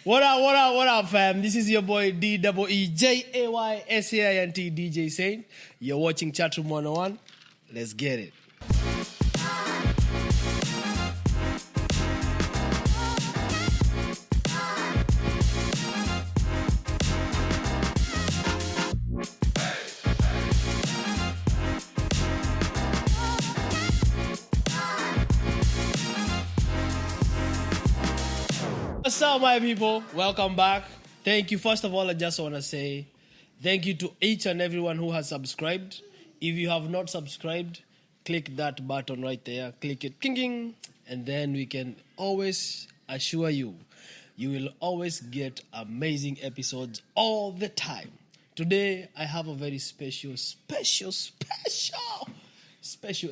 What up, fam? This is your boy DEEJAYSAINT DJ Saint. You're watching Chatroom 101. Let's get it. What's up, my people? Welcome back. Thank you. First of all, I just want to say thank you to each and everyone who has subscribed. If you have not subscribed, click that button right there. Click it, king, and then we can always assure you will always get amazing episodes all the time. Today, I have a very special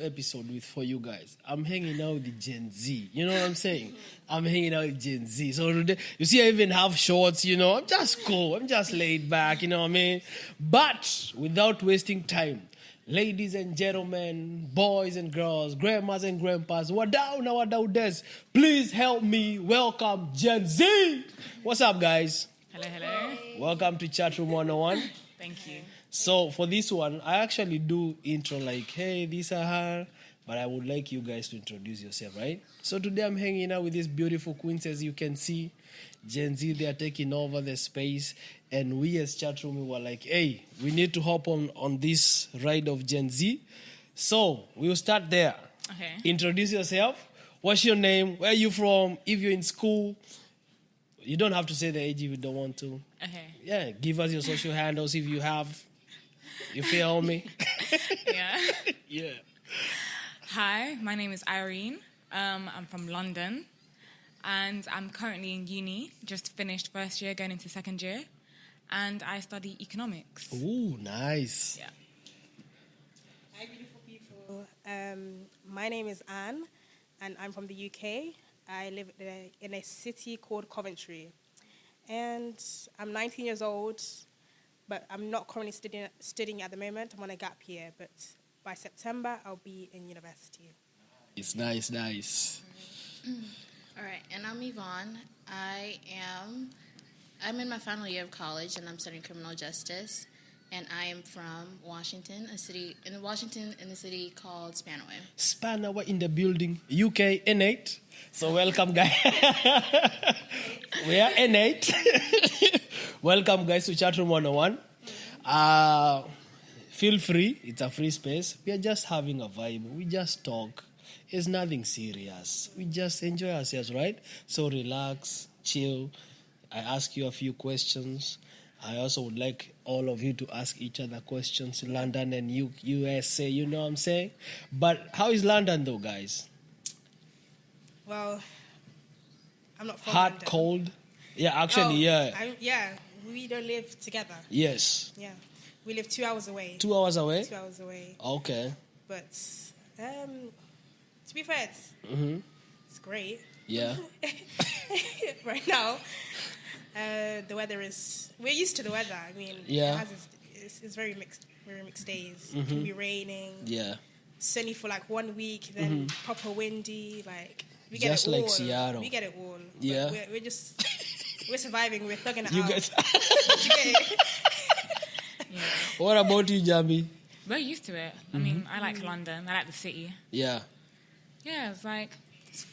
episode for you guys. I'm hanging out with Gen Z. You know what I'm saying? I'm hanging out with Gen Z. So today, you see, I even have shorts, I'm just cool. I'm just laid back, you know what I mean? But without wasting time, ladies and gentlemen, boys and girls, grandmas and grandpas, wadau, please help me welcome Gen Z. What's up, guys? Hello. Welcome to Chatroom 101. Thank you. So for this one, I actually do intro like, hey, these are her, but I would like you guys to introduce yourself, right? So today I'm hanging out with these beautiful queens, as you can see. Gen Z, they are taking over the space, and we as Chatroom, we were like, hey, we need to hop on this ride of Gen Z. So we'll start there. Okay. Introduce yourself. What's your name? Where are you from? If you're in school, you don't have to say the age if you don't want to. Okay. Yeah, give us your social handles if you have. You feel me? Yeah. Yeah. Hi, my name is Irene. I'm from London, and I'm currently in uni. Just finished first year, going into second year, and I study economics. Ooh, nice. Yeah. Hi, beautiful people. My name is Anne, and I'm from the UK. I live in a city called Coventry, and I'm 19 years old. But I'm not currently studying at the moment. I'm on a gap year. But by September, I'll be in university. It's nice. All right, and I'm Yvonne. I'm in my final year of college, and I'm studying criminal justice. And I am from Washington, a city in the city called Spanaway. Spanaway in the building, UK N8. So welcome, guys. We are N8. Welcome, guys, to Chatroom 101. Feel free. It's a free space. We are just having a vibe. We just talk. It's nothing serious. We just enjoy ourselves, right? So relax, chill. I ask you a few questions. I also would like all of you to ask each other questions. London and USA, you know what I'm saying? But how is London, though, guys? Well, I'm not from Hot, London. cold? Yeah, actually, yeah. We don't live together. Yes. Yeah. We live 2 hours away. 2 hours away? 2 hours away. Okay. But to be fair, it's great. Yeah. Right now, the weather is... We're used to the weather. I mean, Yeah. It's very mixed days. It can be raining. Yeah. Sunny for like 1 week, then proper windy. Like we get Just it all. like Seattle. We get it all. But Yeah. we're surviving. We're thugging it You out. guys... You get it? Yeah. What about you, Jambi? We're used to it. I mean, I like London. I like the city. Yeah. Yeah, it's like... It's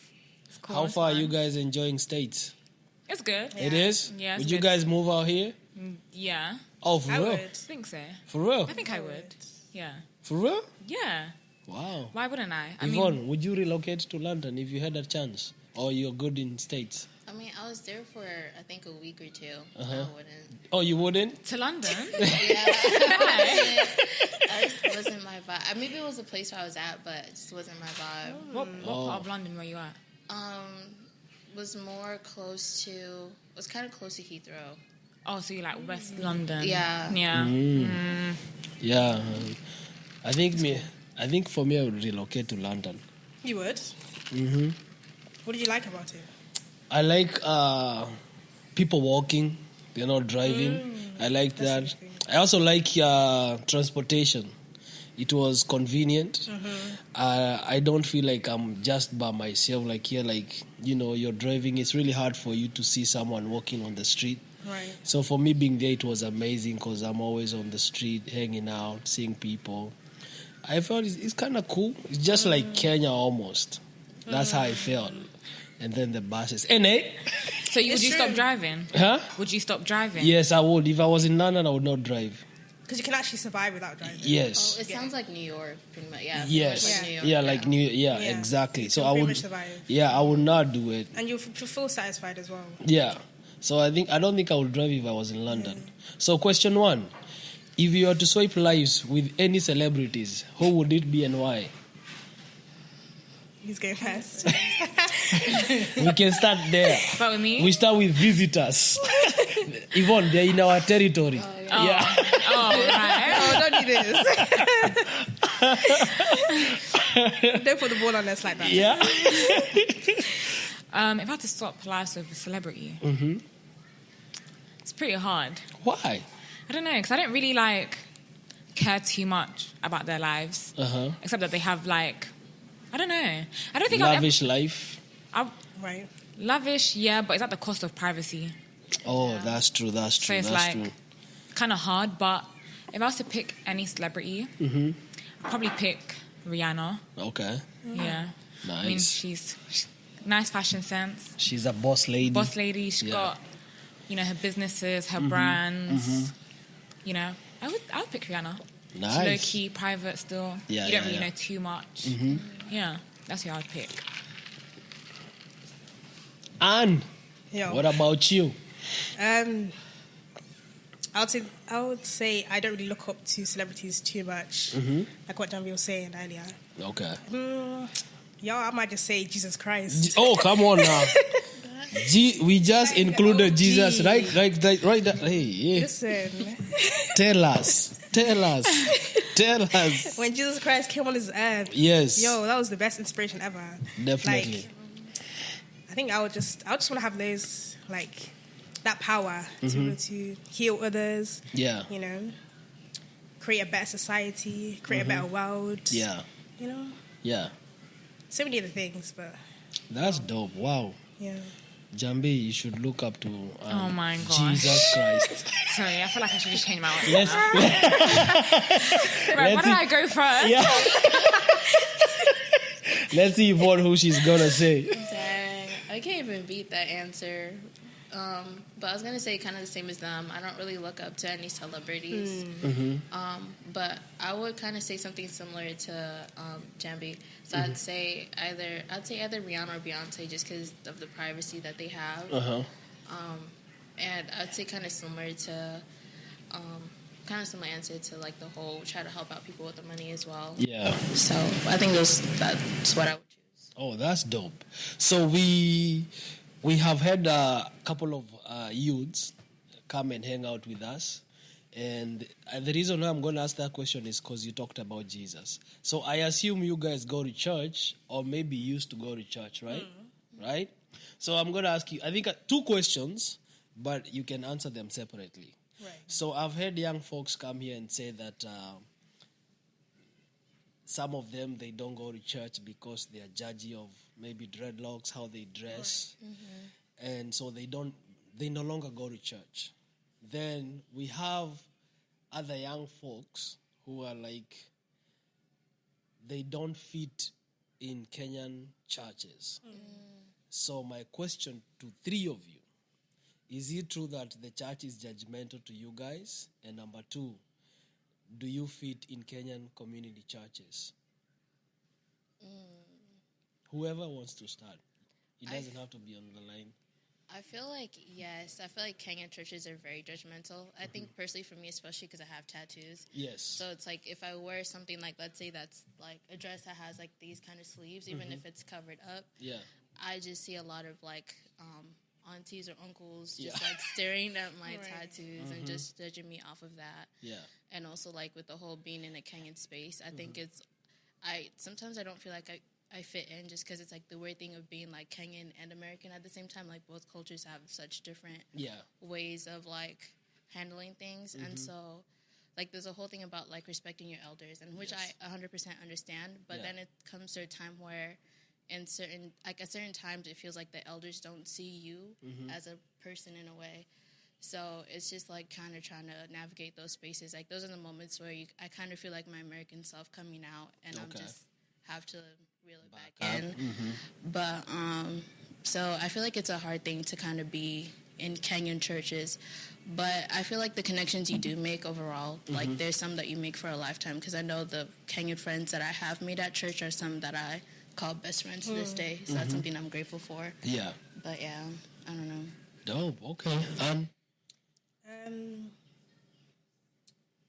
cool. How it's far are fun. you guys enjoying States? It's good. It is? Yeah, it's Would you good. guys move out here? Yeah. Oh, for I real? would. I think so. For real? I think I would. Yeah. For real? Yeah. Wow. Why wouldn't I? Yvonne, would you relocate to London if you had a chance? Or you're good in States? I mean, I was there for, I think, a week or two. Uh-huh. I wouldn't. Oh, you wouldn't? To London? Yeah. That just wasn't my vibe. Maybe it was a place where I was at, but it just wasn't my vibe. What part of London were you at? Was kind of close to Heathrow. Oh, so you like West London? Yeah. Yeah. Yeah. I think for me, I would relocate to London. You would? Mm-hmm. What did you like about it? I like people walking. They're not driving. I like that. That's interesting. I also like transportation. It was convenient. I don't feel like I'm just by myself. Like here, like, you're driving. It's really hard for you to see someone walking on the street. Right. So for me being there, it was amazing because I'm always on the street, hanging out, seeing people. I felt it's kind of cool. It's just like Kenya almost. That's how I felt. And then the buses. And So would you stop driving? Huh? Would you stop driving? Yes, I would. If I was in London, I would not drive. Because you can actually survive without driving. Yes. Oh, it sounds like New York, pretty much. Yeah. Yes. Like New York, Yeah, like exactly. You So can I pretty would. much survive. Yeah, I would not do it. And you feel satisfied as well. Yeah. So I don't think I would drive if I was in London. So question 1. If you were to swipe lives with any celebrities, who would it be and why? He's going first. We can start there. Start with me? We start with visitors. Yvonne, they're in our territory. Yeah. Oh, right. Oh, don't do this. Don't put the ball on us like that. Yeah. If I had to swap lives with a celebrity, it's pretty hard. Why? I don't know, because I don't really, care too much about their lives. Except that they have, I don't know. I don't think Lavish life. Right. Lavish, yeah, but it's at the cost of privacy. Oh, that's true. That's So true. it's That's true. kind of hard, but if I was to pick any celebrity, I'd probably pick Rihanna. Okay. Yeah. Nice. I mean, she's nice fashion sense. She's a boss lady. Boss lady. She's got, her businesses, her brands. I would pick Rihanna. Nice. She's low-key, private still. Yeah, you don't yeah, really yeah. know too much. Yeah, that's who I would pick. Anne, Yo. what about you? I would say I don't really look up to celebrities too much. Like what Janvi was saying earlier. Okay. I might just say Jesus Christ. Oh, come on now. We just included Jesus, right? Right. Hey. Listen, Tell us. when Jesus Christ came on this earth, Yes. that was the best inspiration ever. Definitely. I think I would just want to have those, that power to be able to heal others. Yeah. Create a better society, create a better world. Yeah. Yeah. So many other things, but That's dope. Wow. yeah. Jambi, you should look up to Oh my gosh. Jesus Christ. Sorry, I feel like I should just change my answer. Let's, Right, why did I go first? yeah. Let's see who she's gonna say. Dang, I can't even beat that answer. But I was gonna say kind of the same as them. I don't really look up to any celebrities. But I would kind of say something similar to Jambi. So I'd say either Rihanna or Beyonce, just because of the privacy that they have. And I'd say kind of similar to. Similar answer to the whole try to help out people with the money as well. Yeah. So I think that's what I would choose. Oh, that's dope. So we have had a couple of youths come and hang out with us. And the reason why I'm going to ask that question is because you talked about Jesus. So I assume you guys go to church or maybe used to go to church, right? Right? So I'm going to ask you, I think 2 questions, but you can answer them separately. Right. So I've heard young folks come here and say that some of them, they don't go to church because they are judgy of maybe dreadlocks, how they dress. Right. And so they no longer go to church. Then we have other young folks who are they don't fit in Kenyan churches. So my question to 3 of you, is it true that the church is judgmental to you guys? And number 2, do you fit in Kenyan community churches? Whoever wants to start. It doesn't have to be on the line. I feel like, yes. I feel like Kenyan churches are very judgmental. I think personally for me, especially because I have tattoos. Yes. So it's if I wear something let's say that's a dress that has these kind of sleeves, even if it's covered up. Yeah. I just see a lot of aunties or uncles just staring at my tattoos and just judging me off of that. Yeah. And also with the whole being in a Kenyan space, I think sometimes I don't feel like I fit in just because it's the weird thing of being Kenyan and American at the same time. Both cultures have such different ways of handling things. And so like there's a whole thing about like respecting your elders, and which I 100% understand. But then it comes to a time where, at certain times, it feels like the elders don't see you as a person in a way. So it's just like kind of trying to navigate those spaces. Like those are the moments where I kind of feel like my American self coming out, and I'm just have to reel it back in. But so I feel like it's a hard thing to kind of be in Kenyan churches, but I feel like the connections you do make overall, like there's some that you make for a lifetime, because I know the Kenyan friends that I have made at church are some that I call best friends to this day, so that's something I'm grateful for. Yeah. But yeah, I don't know. Dope. Okay.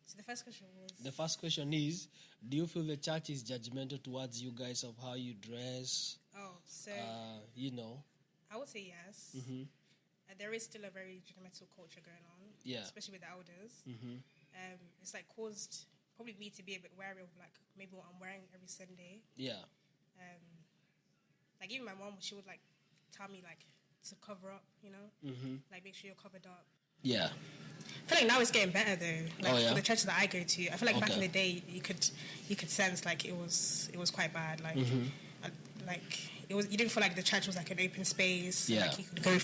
So the first question was... The first question is, do you feel the church is judgmental towards you guys of how you dress? Oh, so... you know. I would say yes. There is still a very judgmental culture going on. Yeah. Especially with the elders. It's like caused probably me to be a bit wary of like maybe what I'm wearing every Sunday. Yeah. Like even my mom, she would like tell me like to cover up, you know? Like make sure you're covered up. Yeah. I feel like now it's getting better though. Like for the churches that I go to, I feel like back in the day you could sense like it was quite bad. Like like it was, you didn't feel like the church was like an open space. Yeah. Like you could go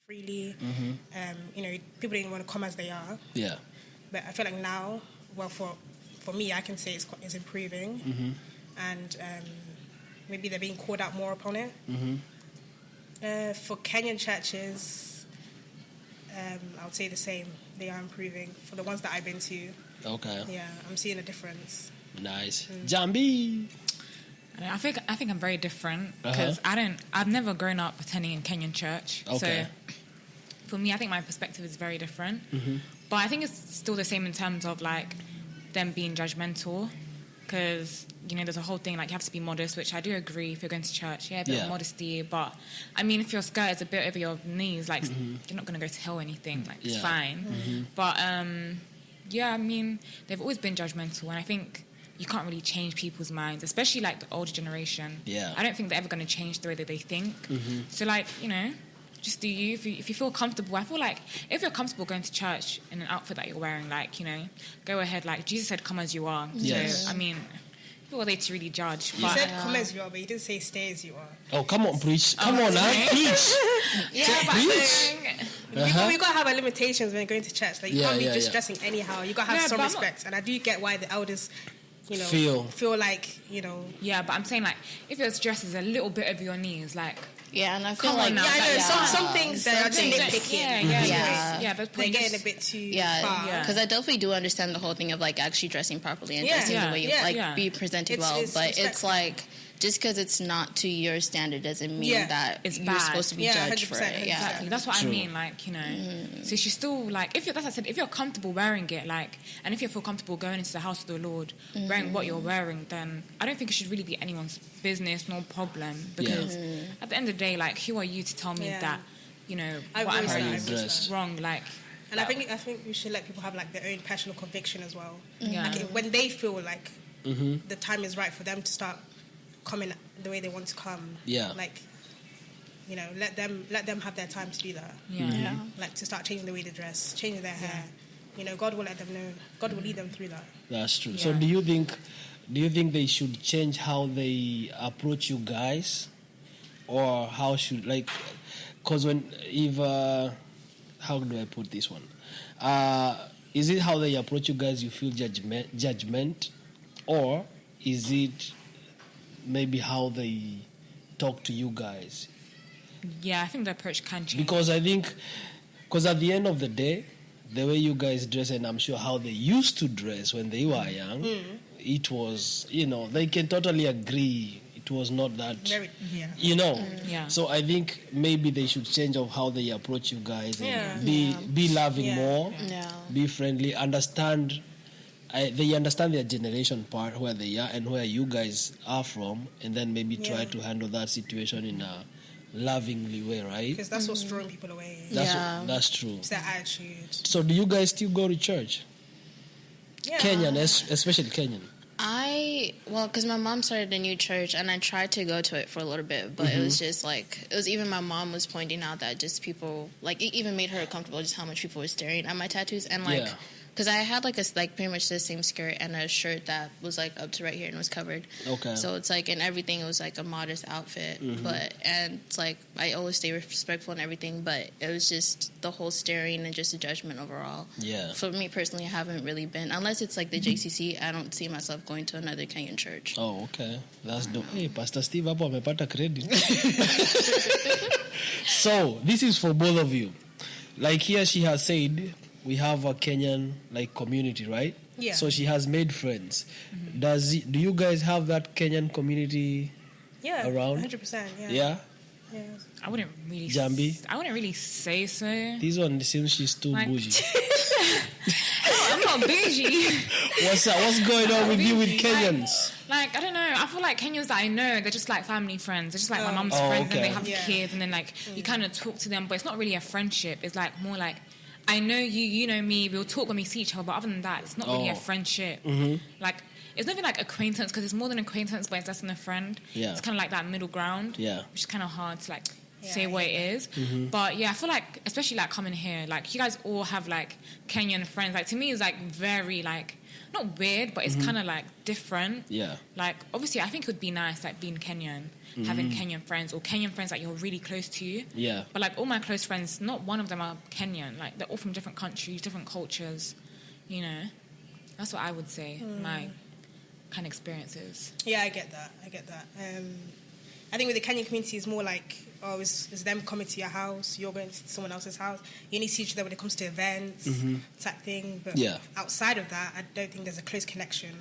freely. You know, people didn't want to come as they are. Yeah. But I feel like now, well, for me, I can say it's improving, and maybe they're being called out more upon it. For Kenyan churches, I would say the same. They are improving. For the ones that I've been to, yeah, I'm seeing a difference. Nice. Jambi. I think I'm very different because I've never grown up attending in Kenyan church. So for me, I think my perspective is very different. But I think it's still the same in terms of like them being judgmental, because you know there's a whole thing like you have to be modest, which I do agree. If you're going to church, a bit of modesty. But I mean, if your skirt is a bit over your knees, like you're not going to go to hell or anything. Like it's fine. But yeah, I mean, they've always been judgmental, and I think you can't really change people's minds, especially like the older generation. Yeah, I don't think they're ever going to change the way that they think. So like, you know, just do you. If you feel comfortable, I feel like if you're comfortable going to church in an outfit that you're wearing, like, you know, go ahead. Like Jesus said, come as you are. Yes. So I mean, who are they to really judge? You But, said come as you are, but you didn't say stay as you are. Oh, come on, preach. Come on now, preach. But we got to have our limitations when going to church. Like you can't be just dressing anyhow. You got to have some respect. And I do get why the elders, you know, feel like, you know. Yeah, but I'm saying like if your dress is a little bit over your knees, like. Yeah, and I feel Come like on now. Some things that are just nitpicking. They're getting a bit too far. Because I definitely do understand the whole thing of like actually dressing properly and dressing the way you like be presented well. But it's like just because it's not to your standard doesn't mean that you're supposed to be judged for it. Yeah, exactly. That's what I mean. Like, you know, so she's still like, if you're comfortable wearing it, like, and if you feel comfortable going into the house of the Lord wearing what you're wearing, then I don't think it should really be anyone's business, no problem. Because at the end of the day, like, who are you to tell me that, you know, what I'm wearing is wrong? Like, and I think we should let people have like their own personal conviction as well. Like when they feel like the time is right for them to start coming the way they want to come. Like, you know, let them have their time to do that. Like to start changing the way they dress, changing their hair. You know, God will let them know. God will lead them through that. That's true. So do you think they should change how they approach you guys, or how should, like, because how do I put this one? Is it how they approach you guys you feel judgment, or is it maybe how they talk to you guys? Yeah, I think the approach can change. Because I think, at the end of the day, the way you guys dress, and I'm sure how they used to dress when they were young, it was, you know, they can totally agree it was not that, you know. So I think maybe they should change of how they approach you guys and be loving more, be friendly, understand. They understand their generation part, where they are and where you guys are from, and then maybe try to handle that situation in a lovingly way, right? Because that's what's drawing people away. That's true. It's that attitude. So do you guys still go to church? Kenyan, especially Kenyan. Because my mom started a new church, and I tried to go to it for a little bit, but it was just like, even my mom was pointing out that just people, like, it even made her uncomfortable just how much people were staring at my tattoos, and like, because I had like pretty much the same skirt and a shirt that was like up to right here and was covered. Okay. So it's like, and everything, it was like a modest outfit, and it's like I always stay respectful and everything, but it was just the whole staring and just the judgment overall. Yeah. For me personally, I haven't really been, unless it's like the JCC. I don't see myself going to another Kenyan church. Oh, okay. That's dope. Hey, Pastor Steve hapo amepata credit. So, this is for both of you. Like here she has said, we have a Kenyan like community, right? Yeah. So she has made friends. Do you guys have that Kenyan community Yeah, around? 100%. Yeah. Yeah? Yeah. I wouldn't really. Jambi? I wouldn't really say so. This one seems she's too Like- bougie. I'm not bougie. What's going on with you with Kenyans? Like, I don't know. I feel like Kenyans that I know, they're just like family friends. They're just like my mum's Oh, friends, okay. and they have Yeah. kids, and then like you kind of talk to them, but it's not really a friendship. It's like more like, I know you, you know me. We'll talk when we see each other, but other than that, it's not really a Oh. friendship. Like, it's not even like acquaintance, because it's more than acquaintance, but it's less than a friend. Yeah. It's kind of like that middle ground. Yeah. Which is kind of hard to like Yeah, say I what it get is. But yeah, I feel like, especially like coming here, like you guys all have like Kenyan friends. Like to me, it's like very like, not weird, but it's kind of like different. Yeah. Like, obviously, I think it would be nice, like, being Kenyan, having Kenyan friends, or Kenyan friends that you're really close to. Yeah. But, like, all my close friends, not one of them are Kenyan. Like, they're all from different countries, different cultures, you know? That's what I would say, my kind of experiences. Yeah, I get that. I think with the Kenyan community, it's more like, it's them coming to your house, you're going to someone else's house. You only see each other when it comes to events, type thing. But Yeah. outside of that, I don't think there's a close connection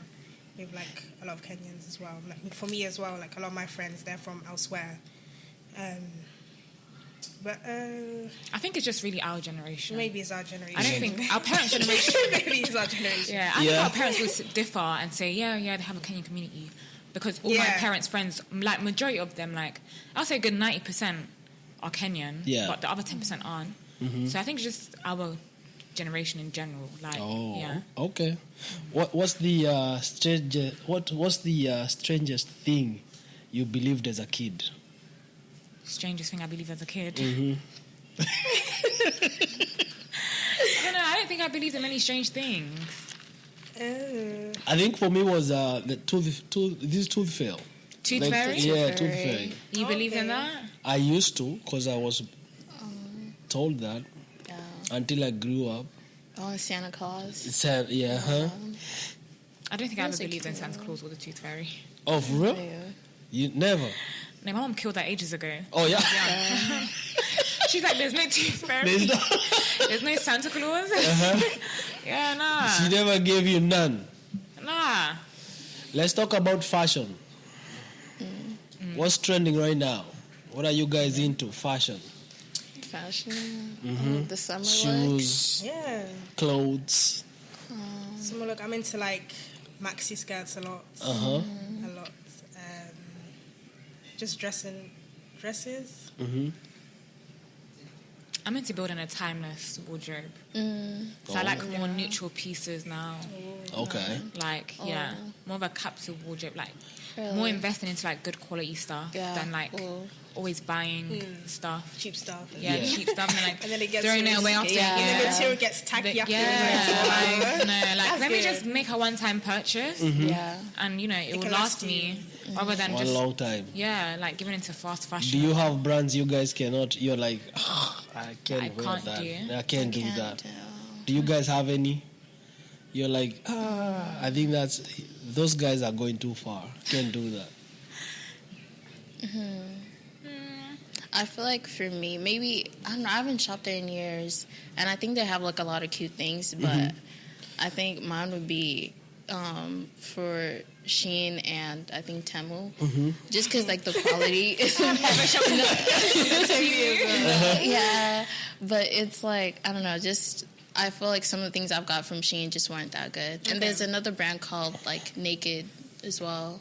with like a lot of Kenyans as well. Like for me as well, like a lot of my friends, they're from elsewhere. But I think it's just really our generation. maybe it's our generation. I don't think our parents' generation. maybe it's our generation. Yeah, I think Yeah. our parents would differ and say, yeah, they have a Kenyan community. Because all my Yeah. parents' friends, like majority of them, like I'll say a good 90% are Kenyan, Yeah. but the other 10% aren't. So I think it's just our generation in general. Like, Oh, yeah. okay. What's the strangest thing you believed as a kid? Strangest thing I believed as a kid. I don't know. I don't think I believed in many strange things. I think for me was the tooth fairy. Tooth fairy? Yeah, tooth fairy. You believe in Okay. that? I used to, because I was told that Yeah. until I grew up. Oh, Santa Claus. Said, yeah, huh? I don't think I ever Those are believed in cute. Santa Claus or the tooth fairy. Oh, for real? Yeah. You never? No, my mom killed that ages ago. Oh, yeah. Yeah. She's like, there's no tooth fairy. There's no- There's no Santa Claus. Yeah, nah. She never gave you none. Nah. Let's talk about fashion. What's trending right now? What are you guys into? Fashion. Fashion. Oh, the summer look. Shoes, Yeah. clothes. So look, I'm into like maxi skirts a lot. Uh-huh. A lot. Just dresses. I'm into building a timeless wardrobe. Mm. So I like more neutral pieces now. Okay. Like, yeah, more of a capsule wardrobe. Like, Really? more investing into like good quality stuff Yeah. than like Cool. always buying stuff. Cheap stuff. Yeah, Yeah. cheap stuff, and then like And then it gets throwing it really- away after. Yeah. And the Yeah. material gets tacky after. Yeah, like, no, like That's let me good. just make a one-time purchase, Yeah. and you know it will can last last me, rather than One just long time. like giving into fast Do fashion. you have brands you guys cannot? You're like, I can't I wear can't that. do. I can't do Can't that. tell. Do you guys have any? You're like, I think those guys are going too far. Can't do that. I feel like for me, maybe I don't know. I haven't shopped there in years, and I think they have like a lot of cute things. But I think mine would be for Shein and I think Temu, just because like the quality is. Yeah, but it's like I don't know. Just I feel like some of the things I've got from Shein just weren't that good. And there's another brand called like Naked as well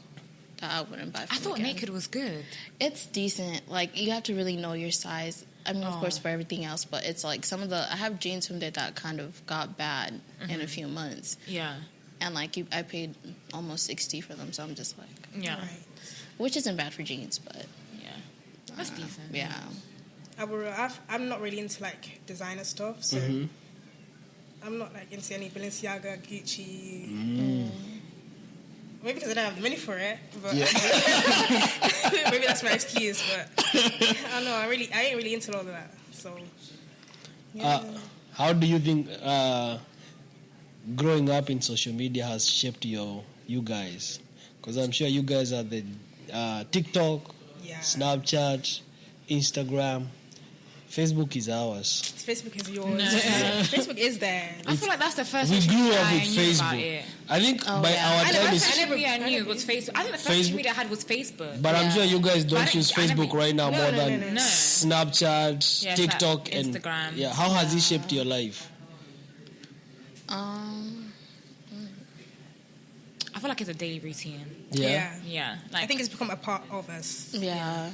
that I wouldn't buy. I From thought again. Naked was good. It's decent. Like you have to really know your size. I mean, of course, for everything else, but it's like some of the. I have jeans from there that kind of got bad in a few months, Yeah, and like I paid almost $60 for them, so I'm just like, yeah, Right. which isn't bad for jeans, but yeah. That's decent. yeah. I'm not really into like designer stuff, so I'm not like into any Balenciaga, Gucci. Maybe because I don't have the money for it, but maybe that's my excuse. But I don't know. I ain't really into all of that. So, yeah. How do you think growing up in social media has shaped you guys? Because I'm sure you guys are the TikTok, Snapchat, Instagram. Facebook is ours. Facebook is yours. No. Facebook is there. I feel like that's the first We social grew media up I with knew about Facebook. it. I think by our The time first social is... media I knew was Facebook. I think the first social media I had was Facebook. But I'm sure you guys don't But use I never- Facebook right now more than No. Snapchat, Yeah, TikTok, Snap, and Instagram. Yeah, how has it shaped your life? I feel like it's a daily routine. Yeah. Yeah. I think it's become a part of us. Yeah.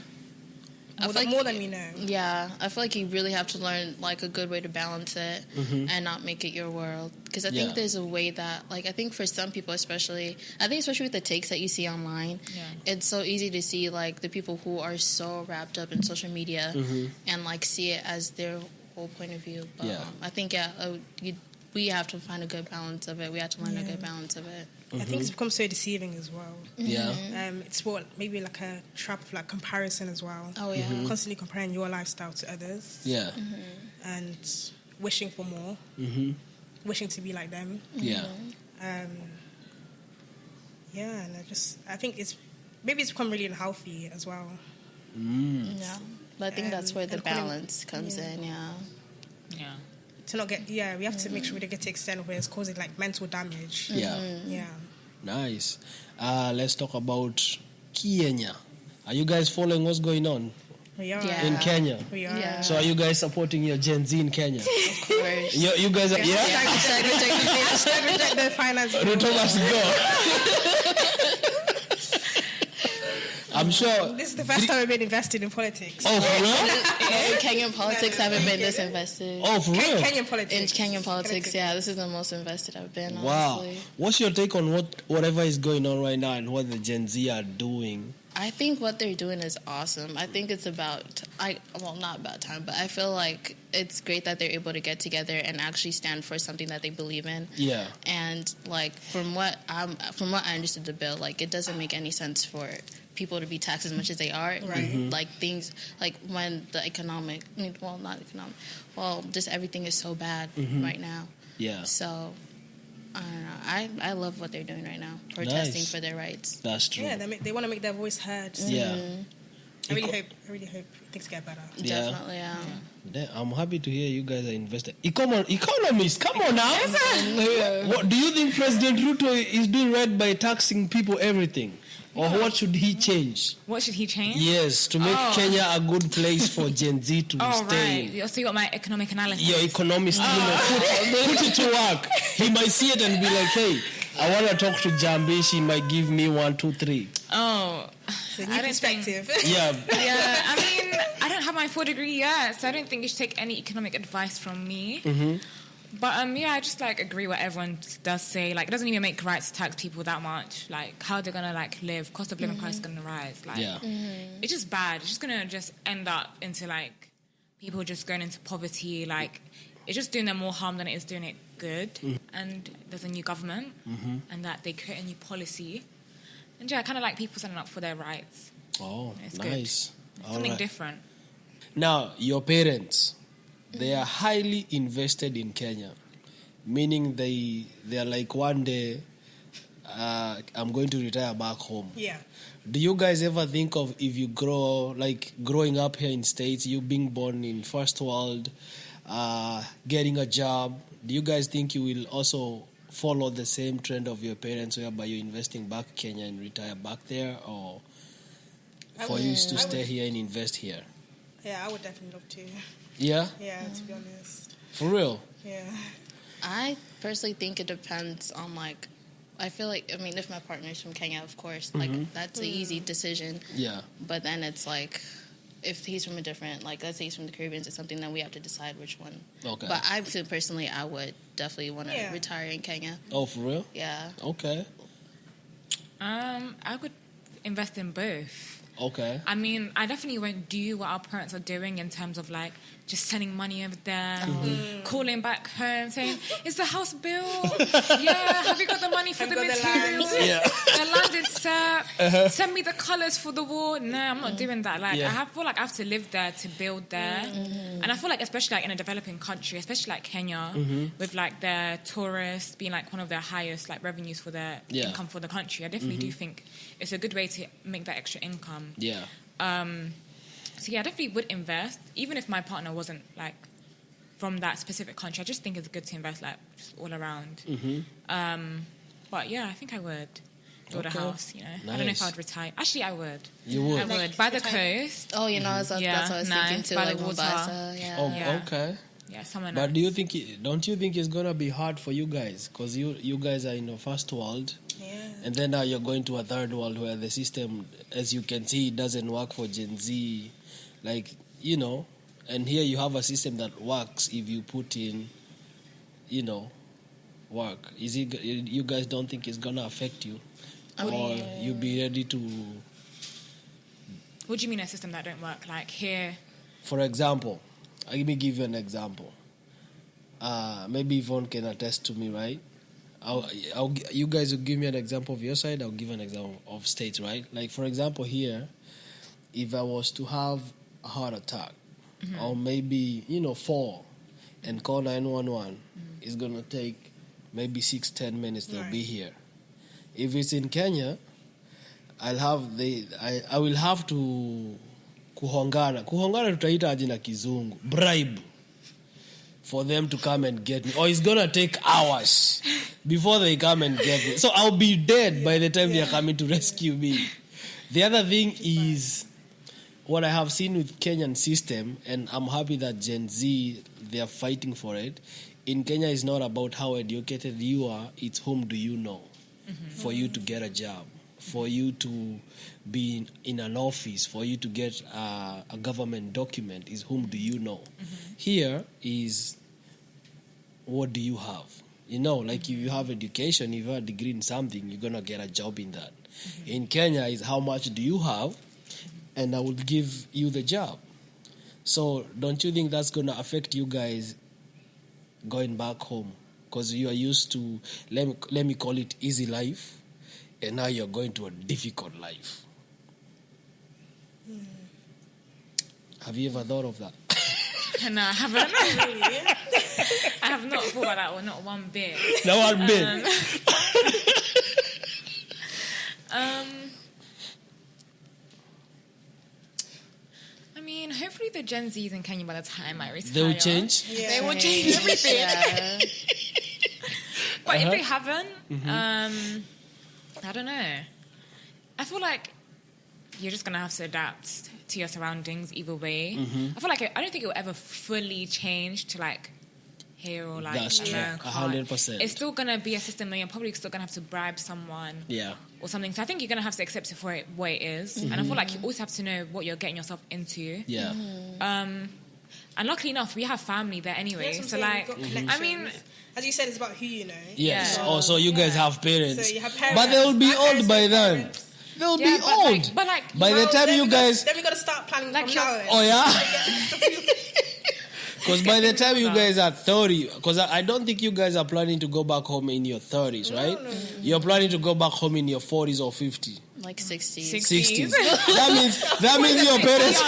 More than we know. Yeah, I feel like you really have to learn like a good way to balance it and not make it your world. Because I think there's a way that, like, I think for some people, especially with the takes that you see online, it's so easy to see like the people who are so wrapped up in social media and like see it as their whole point of view. But I think we have to find a good balance of it. We have to learn a good balance of it. I think it's become so deceiving as well. Yeah. It's maybe like a trap of like comparison as well. Oh yeah. Constantly comparing your lifestyle to others. Yeah. And wishing for more. Wishing to be like them. Yeah. And I think it's become really unhealthy as well. Yeah. But I think that's where the and balance comes in. Yeah. Yeah. To not get, we have to make sure we don't get to the extent where it's causing like mental damage. Yeah. Yeah. Nice. Let's talk about Kenya. Are you guys following what's going on We are. Yeah. in Kenya? We are. Yeah. So are you guys supporting your Gen Z in Kenya? Of course. You guys are, yeah? Hashtag reject the finance. Ruto must go. I'm sure. This is the first time we've been invested in politics. Oh, for real? No, Kenyan politics haven't been this invested. Oh, for real? Kenyan In politics. Kenyan politics, yeah, this is the most invested I've been, Wow. honestly. What's your take on whatever is going on right now and what the Gen Z are doing? I think what they're doing is awesome. I think it's not about time, but I feel like it's great that they're able to get together and actually stand for something that they believe in. Yeah. And like from what I understood the bill, like it doesn't make any sense for people to be taxed as much as they are. Right. Like things like when the just everything is so bad right now. Yeah. So I don't know. I love what they're doing right now, protesting for their rights. That's true. Yeah, they want to make their voice heard. Yeah. I really hope things get better. Yeah. Definitely, yeah. I'm happy to hear you guys are invested. Economists, come on now. What do you think President Ruto is doing right by taxing people everything? Or what should he change? What should he change? Yes, to make Kenya a good place for Gen Z to stay in. Right. So you got my economic analysis. Your economist, put it to work. He might see it and be like, hey, I want to talk to Jambi. She might give me 1, 2, 3. Oh. It's a new perspective. Yeah. Yeah, I mean, I don't have my full degree yet, so I don't think you should take any economic advice from me. But I just like agree what everyone does say. Like, it doesn't even make right to tax people that much. Like, how they're gonna like live? Cost of living price is gonna rise. Like, it's just bad. It's just gonna end up into like people just going into poverty. Like, it's just doing them more harm than it is doing it good. And there's a new government, and that they create a new policy. And I kind of like people standing up for their rights. Oh, It's nice. good. Something different. Now, your parents, they are highly invested in Kenya, meaning they are like, one day, I'm going to retire back home. Yeah. Do you guys ever think of if you growing up here in States, you being born in first world, getting a job, do you guys think you will also follow the same trend of your parents whereby you're investing back Kenya and retire back there, or for you to stay here and invest here? Yeah, I would definitely love to. Yeah? Yeah, to be honest. For real? Yeah. I personally think it depends on like, I feel like, I mean, if my partner's from Kenya, of course, like that's an easy decision. Yeah. But then it's like, if he's from a different, like let's say he's from the Caribbean or something, then we have to decide which one. Okay. But I feel personally, I would definitely want to retire in Kenya. Oh, for real? Yeah. Okay. I would invest in both. Okay. I mean, I definitely won't do what our parents are doing in terms of like just sending money over there, calling back home, saying, "Is the house built? Yeah, have you got the money for the materials? The land is set. Send me the colours for the wall." No, I'm not doing that. Like I feel like I have to live there to build there, and I feel like especially like in a developing country, especially like Kenya, with like their tourists being like one of their highest like revenues for their income for the country, I definitely do think it's a good way to make that extra income. So yeah, I definitely would invest, even if my partner wasn't like from that specific country. I just think it's good to invest like just all around. But yeah, I think I would build a house. You know, I don't know if I would retire. Actually, I would. You would. I would by the coast. Oh, you know, that's what I was thinking too. By Like the water. Mombasa. Yeah. Okay. Yeah, somewhere But nice. don't you think it's gonna be hard for you guys? Because you guys are in the first world, and then now you're going to a third world where the system, as you can see, doesn't work for Gen Z. Like, you know, and here you have a system that works if you put in, you know, work. You guys don't think it's gonna affect you, or you be ready to? What do you mean a system that don't work? Like here, for example, let me give you an example. Maybe Yvonne can attest to me, right? You guys will give me an example of your side. I'll give an example of states, right? Like, for example, here, if I was to have a heart attack, or maybe, you know, fall and call 911, it's going to take maybe 6-10 minutes. They'll be here. If it's in Kenya, I will have to kuhongana tutaita aje na kizungu, bribe, for them to come and get me, or it's gonna take hours before they come and get me, so I'll be dead by the time they are coming to rescue me. The other thing is what I have seen with Kenyan system, and I'm happy that Gen Z, they are fighting for it. In Kenya, it's not about how educated you are, it's whom do you know for you to get a job, for you to be in an office, for you to get a government document, is whom do you know. Here is what do you have. You know, like if you have education, if you have a degree in something, you're going to get a job in that. In Kenya is how much do you have, and I will give you the job. So don't you think that's going to affect you guys going back home? Because you are used to, let me call it easy life, and now you're going to a difficult life. Have you ever thought of that? No, I haven't. I have not thought about that, or not one bit. Not one bit. I mean, hopefully the Gen Zs in Kenya by the time I retire, they will change. They will change everything. Yeah. But if they haven't, I don't know. I feel like you're just gonna have to adapt to your surroundings either way. I feel like I don't think it will ever fully change to like here or like That's true. America. 100%. It's still gonna be a system that you're probably still gonna have to bribe someone. Or something. So I think you're gonna have to accept it for what it is. And I feel like you always have to know what you're getting yourself into. And luckily enough, we have family there anyway. Yes, so like, I mean, as you said, it's about who you know. Yes. Yeah. Oh, so you guys have parents. So you have parents. But they will be My old parents by have then. parents. They'll be but old. By the time you guys... Then we got to start planning Like from your- now. Oh, yeah? Because by the time you guys are 30... Because I don't think you guys are planning to go back home in your 30s, right? No. You're planning to go back home in your 40s or 50s. Like 60. 60s. that means your parents...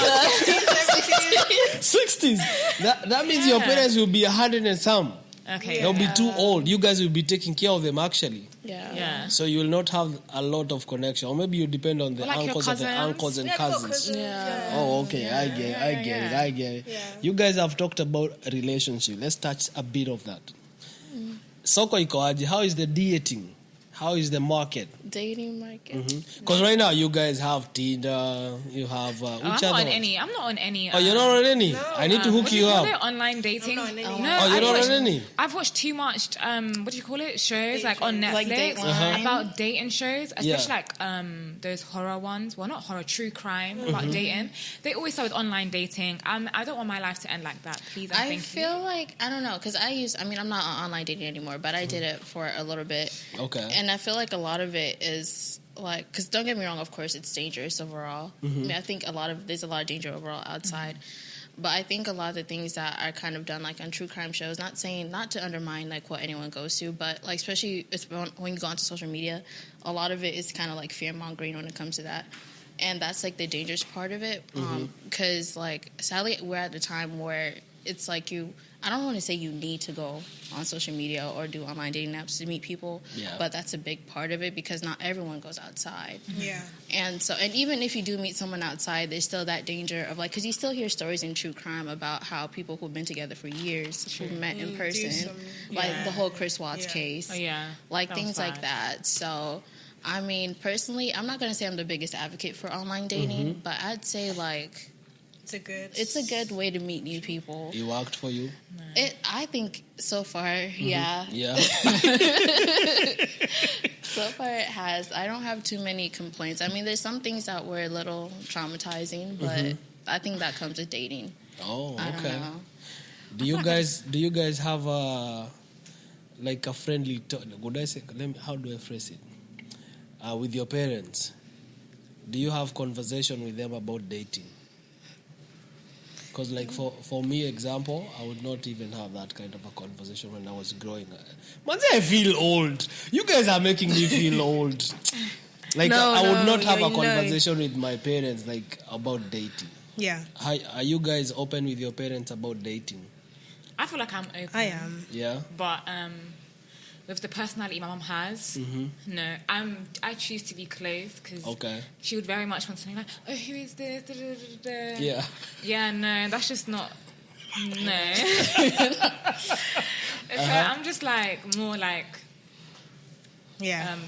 60s. That means your parents will be 100 and some. okay. They'll be too old. You guys will be taking care of them, actually. Yeah. So you will not have a lot of connection. Or maybe you depend on the Or like your uncles of the cousins. uncles and Yeah, we've got cousins. cousins. Yeah. Oh, okay. I get it. Yeah. You guys have talked about a relationship. Let's touch a bit of that. Soko iko aje? How is the dating? How is the market? Dating market. Because right now you guys have Tinder, you have I'm which not other on ones? any. I'm not on any. Oh, you're not on any? I need to hook what do you call up. it? Online dating. I'm not on any. No, Oh, you're I've not watched- on any? I've watched too much. What do you call it? Shows like on Netflix Like Dateline. about dating shows, especially Yeah. like those horror ones. Well, not horror, true crime about dating. They always start with online dating. I don't want my life to end like that. Please, and I thank feel like, I don't know, because I'm not on online dating anymore, but I did it for a little bit. Okay. And I feel like a lot of it is like, because don't get me wrong, of course, it's dangerous overall. I mean, I think there's a lot of danger overall outside. But I think a lot of the things that are kind of done like on true crime shows, not to undermine like what anyone goes to, but like especially when you go onto social media, a lot of it is kind of like fear mongering when it comes to that. And that's like the dangerous part of it. Because like sadly we're at the time where it's like I don't want to say you need to go on social media or do online dating apps to meet people, but that's a big part of it because not everyone goes outside. Yeah. And even if you do meet someone outside, there's still that danger of like, because you still hear stories in true crime about how people who've been together for years who met in person, like the whole Chris Watts case, like things like that. So, I mean, personally, I'm not going to say I'm the biggest advocate for online dating, but I'd say like, it's a good way to meet new people. It worked for you? I think so far, yeah. Yeah. So far it has. I don't have too many complaints. I mean, there's some things that were a little traumatizing, but I think that comes with dating. Oh, I don't okay. know. Do you guys have a friendly talk? How do I phrase it? With your parents, do you have conversation with them about dating? Because, like, for me, example, I would not even have that kind of a conversation when I was growing up. Man, I feel old. You guys are making me feel old. Like, I would not have a conversation with my parents, like, about dating. Yeah. Are you guys open with your parents about dating? I feel like I'm open. I am. Yeah? But with the personality my mum has, no, I choose to be close because she would very much want to know, like, oh, who is this? Da, da, da, da. Yeah. Yeah, no, that's just not. No. So I'm just like more like.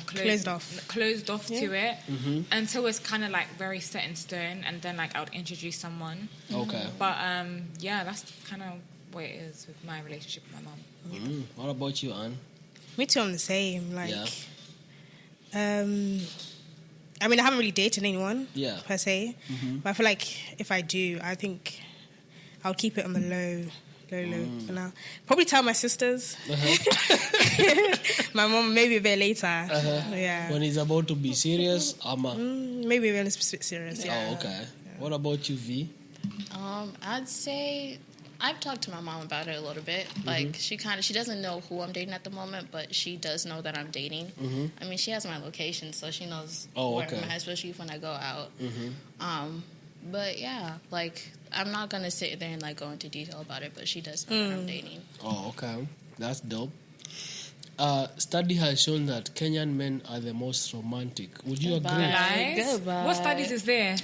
Closed off to it until it's kind of like very set in stone, and then like I would introduce someone. Okay. But that's kind of what it is with my relationship with my mum. What about you, Anne? Me too, I'm the same. Like, I mean, I haven't really dated anyone per se, but I feel like if I do, I think I'll keep it on the low for now. Probably tell my sisters. My mom maybe a bit later. Yeah. When it's about to be serious, maybe when it's serious. Yeah. Oh, okay. What about you, V? I'd say I've talked to my mom about it a little bit. Like, she doesn't know who I'm dating at the moment, but she does know that I'm dating. I mean, she has my location, so she knows where I'm at, especially when I go out. But yeah, like, I'm not going to sit there and like go into detail about it, but she does know that I'm dating. Oh, okay. That's dope. Study has shown that Kenyan men are the most romantic. Would you agree? Goodbye. What studies is there?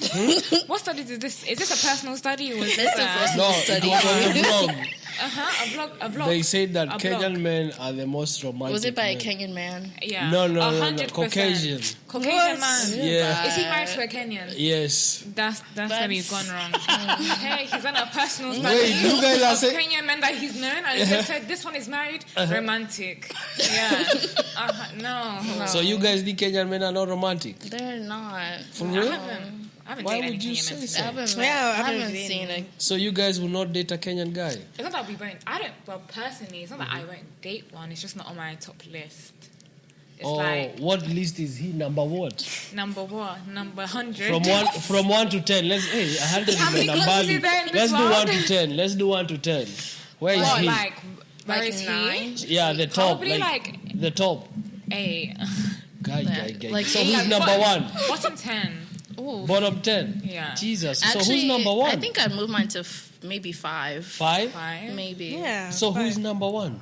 What studies is this? Is this a personal study or is this study? It was on a blog. A vlog. They said that Kenyan men are the most romantic. Was it by men. a Kenyan man? Yeah. No. 100%. Caucasian. Caucasian man. Yeah. Is he married to a Kenyan? Yes. That's where we've gone wrong. Hey, he's done a personal study. Wait, you guys are saying Kenyan men that he's known, and he said this one is married, romantic. Yeah. No. So you guys think Kenyan men are not romantic? They're not. For real? I haven't Why dated would you any say Kenyan men so? today. I haven't seen it. So you guys will not date a Kenyan guy? It's not that we won't. Well, personally, it's not that I won't date one. It's just not on my top list. It's like, what list is he? Number what? Number what? Number 100. From 1 to 10. 100 How is many the clothes number. is there in Let's this do world? 1 to 10. Let's do 1 to 10. Where is he? Where is 9? he? Yeah, the top. Probably the top. 8. Guy. Like so 8. who's number 1? Bottom 10. Ooh. Bottom 10? Yeah. Jesus. Actually, so who's number 1? I think I'd move mine to maybe 5. 5? 5. Maybe. Yeah. So who's number 1?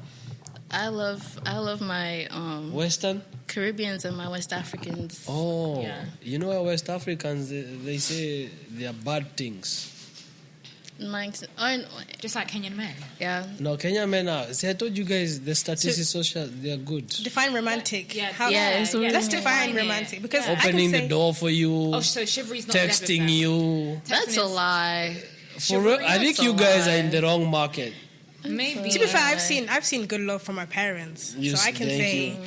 I love my Western? Caribbeans and my West Africans. Oh. Yeah. You know West Africans, they say they are bad things. Just like Kenyan men. Yeah. No, Kenyan men are. See, I told you guys the statistics social, they are good. Define romantic. Yeah. Let's define romantic because Opening the door for you. Oh, so chivalry's not texting you. That's a lie. For real, I think you guys are in the wrong market. Maybe. To be fair, I've seen good love from my parents, so I can say,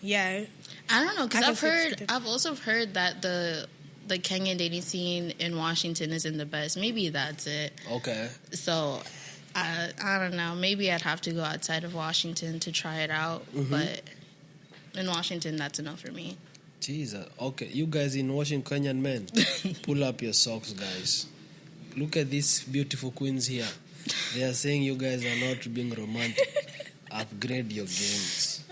yeah. I don't know because I've also heard that the Kenyan dating scene in Washington isn't the best. Maybe that's it. Okay. So I don't know. Maybe I'd have to go outside of Washington to try it out, but in Washington, that's enough for me. Jesus. Okay, you guys in Washington, Kenyan men, pull up your socks, guys. look at these beautiful queens here. They are saying you guys are not being romantic. Upgrade your games.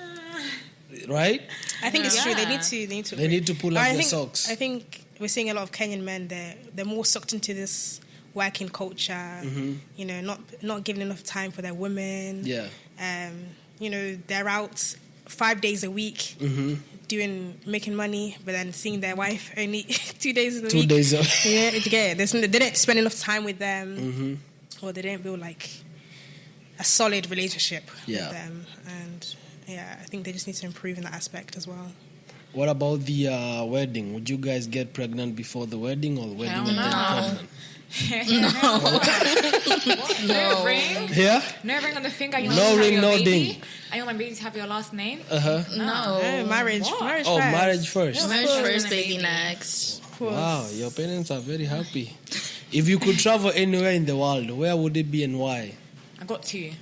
Right? I think it's true. They need to. They need to pull up their socks. I think we're seeing a lot of Kenyan men. They're more sucked into this working culture. You know, not giving enough time for their women. Yeah. You know, they're out 5 days a week making money, but then seeing their wife only 2 days a week. 2 days. Yeah, they didn't spend enough time with them, or they didn't build like a solid relationship with them. And yeah, I think they just need to improve in that aspect as well. What about the wedding? Would you guys get pregnant before the wedding, or the wedding and then pregnant? No ring? Yeah? No ring on the finger. You No ring, no ding. I want my baby to have your last name. No, marriage. What? Marriage Oh, first. marriage first. marriage first, baby next. Wow, your parents are very happy. If you could travel anywhere in the world, where would it be and why? I got 2.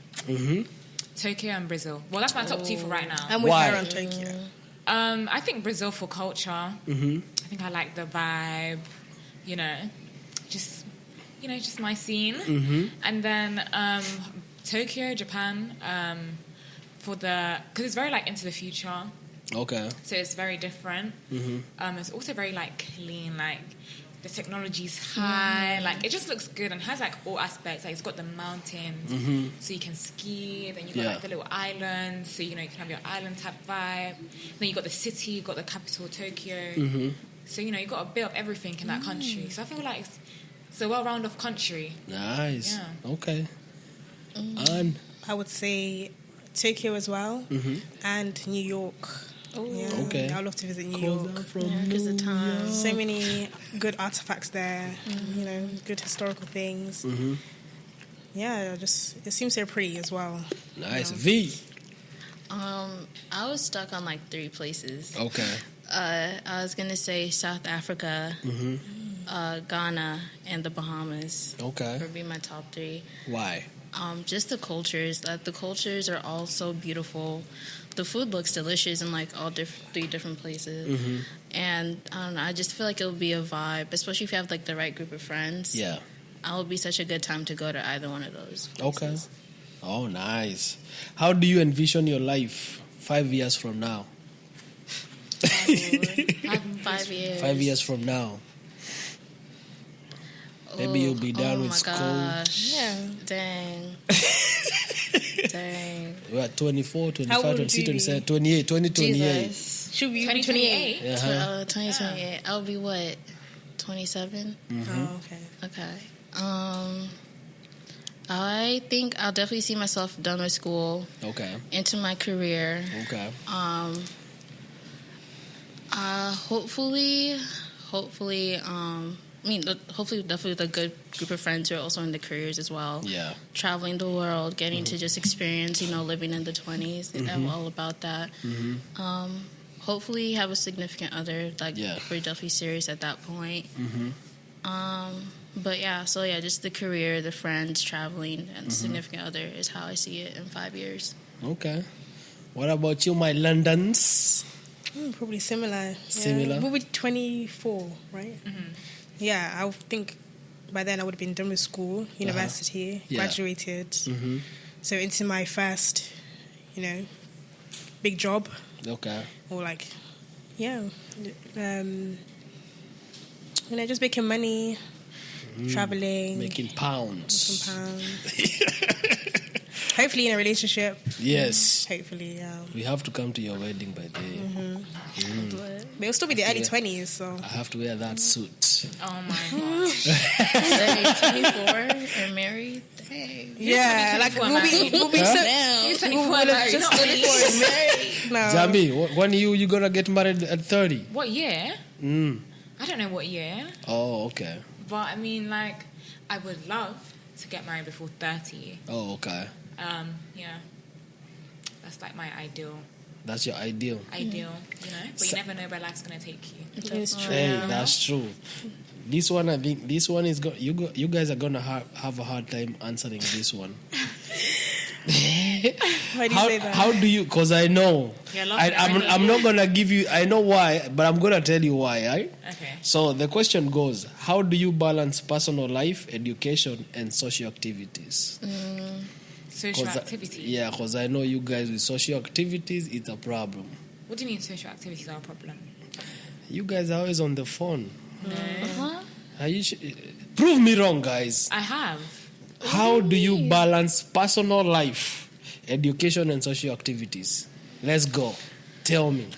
Tokyo and Brazil. Well, that's my top 2 for right now. I'm with Why? her on Tokyo. I think Brazil for culture. I think I like the vibe. You know, just my scene. And then Tokyo, Japan, because it's very like into the future. Okay. So it's very different. It's also very like clean, like the technology's high, like it just looks good and has like all aspects. Like it's got the mountains, so you can ski. Then you got like the little islands, so you know you can have your island type vibe. Then you got the city, you got the capital Tokyo. So you know you got a bit of everything in that country. So I feel like it's a well-rounded country. Nice. Yeah. Okay. And I would say Tokyo as well, and New York. Yeah, okay. I'd love to visit New York. Because the time. So many good artifacts there. You know, good historical things. Yeah, it seems so pretty as well. nice. You know. V. I was stuck on like 3 places. Okay. I was gonna say South Africa, Ghana, and the Bahamas. Okay. Would be my top 3. Why? Just the cultures. The cultures are all so beautiful. The food looks delicious in like all 3 different places. And I don't know, I just feel like it would be a vibe, especially if you have like the right group of friends. Yeah. It would be such a good time to go to either one of those places. Okay. Oh, nice. How do you envision your life 5 years from now? 5 years. 5 years from now. Maybe you'll be done with school. Gosh. Yeah. Dang. Dang. We're at 24, 25, How old 26, would you 27, 28, 2028. Jesus. Should be 2028. 2028. I'll be what? 27? Oh, okay. Okay. I think I'll definitely see myself done with school. Okay. Into my career. Okay. Hopefully, hopefully definitely with a good group of friends who are also in the careers as well. Yeah. Traveling the world, getting to just experience, living in the 20s. I'm all about that. Hopefully have a significant other. We're definitely serious at that point. But yeah, so yeah, just the career, the friends, traveling, and the significant other is how I see it in 5 years. Okay. What about you, my Londons? Probably similar. Similar? Yeah. We'll be 24, right? Yeah, I think by then I would have been done with school, university, graduated. So into my first, big job. Okay. Or just making money, traveling. Making pounds. Hopefully in a relationship. Yes. Hopefully, We have to come to your wedding by day. But it'll still be the early 20s, so. I have to wear that suit. Oh my gosh. 24 and married? Dang. Yeah, we'll be we'll be You're 24 and married. just Not 24 and married. No. Jambi, when you gonna get married at 30? What year? I don't know what year. Oh, okay. But I mean, I would love to get married before 30. Oh, okay. Yeah. That's my ideal. That's your ideal. But you never know where life's gonna take you. It's true. Hey, that's true. This one, I think, you guys are gonna have a hard time answering this one. Why do you say that? How do you? Because I know. Yeah, I'm not gonna give you. I know why, but I'm gonna tell you why. Right? Okay. So the question goes: how do you balance personal life, education, and social activities? Social activity. Yeah, because I know you guys with social activities, it's a problem. What do you mean social activities are a problem? You guys are always on the phone. No. Prove me wrong, guys. I have. How do you balance personal life, education, and social activities? Let's go. Tell me.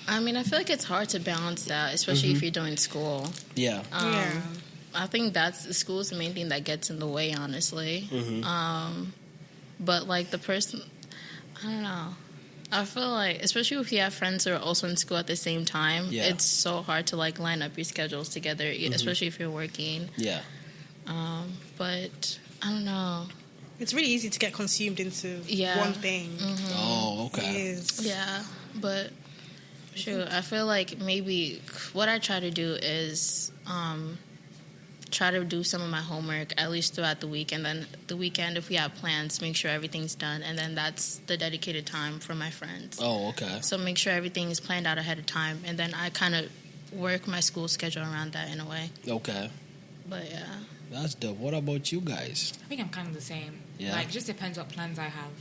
I mean, I feel like it's hard to balance that, especially if you're doing school. Yeah. I think school's the main thing that gets in the way, honestly. But like the person, I don't know. I feel like, especially if you have friends who are also in school at the same time, it's so hard to like line up your schedules together, especially if you're working. Yeah. But I don't know. It's really easy to get consumed into one thing. Oh, okay. It is. Yeah, but sure, I feel like maybe what I try to do is try to do some of my homework at least throughout the week, and then the weekend, if we have plans, make sure everything's done, and then that's the dedicated time for my friends. Oh, okay. So make sure everything is planned out ahead of time, and then I kind of work my school schedule around that in a way. Okay. But yeah. That's dope. What about you guys? I think I'm kind of the same. Yeah. Like, it just depends what plans I have.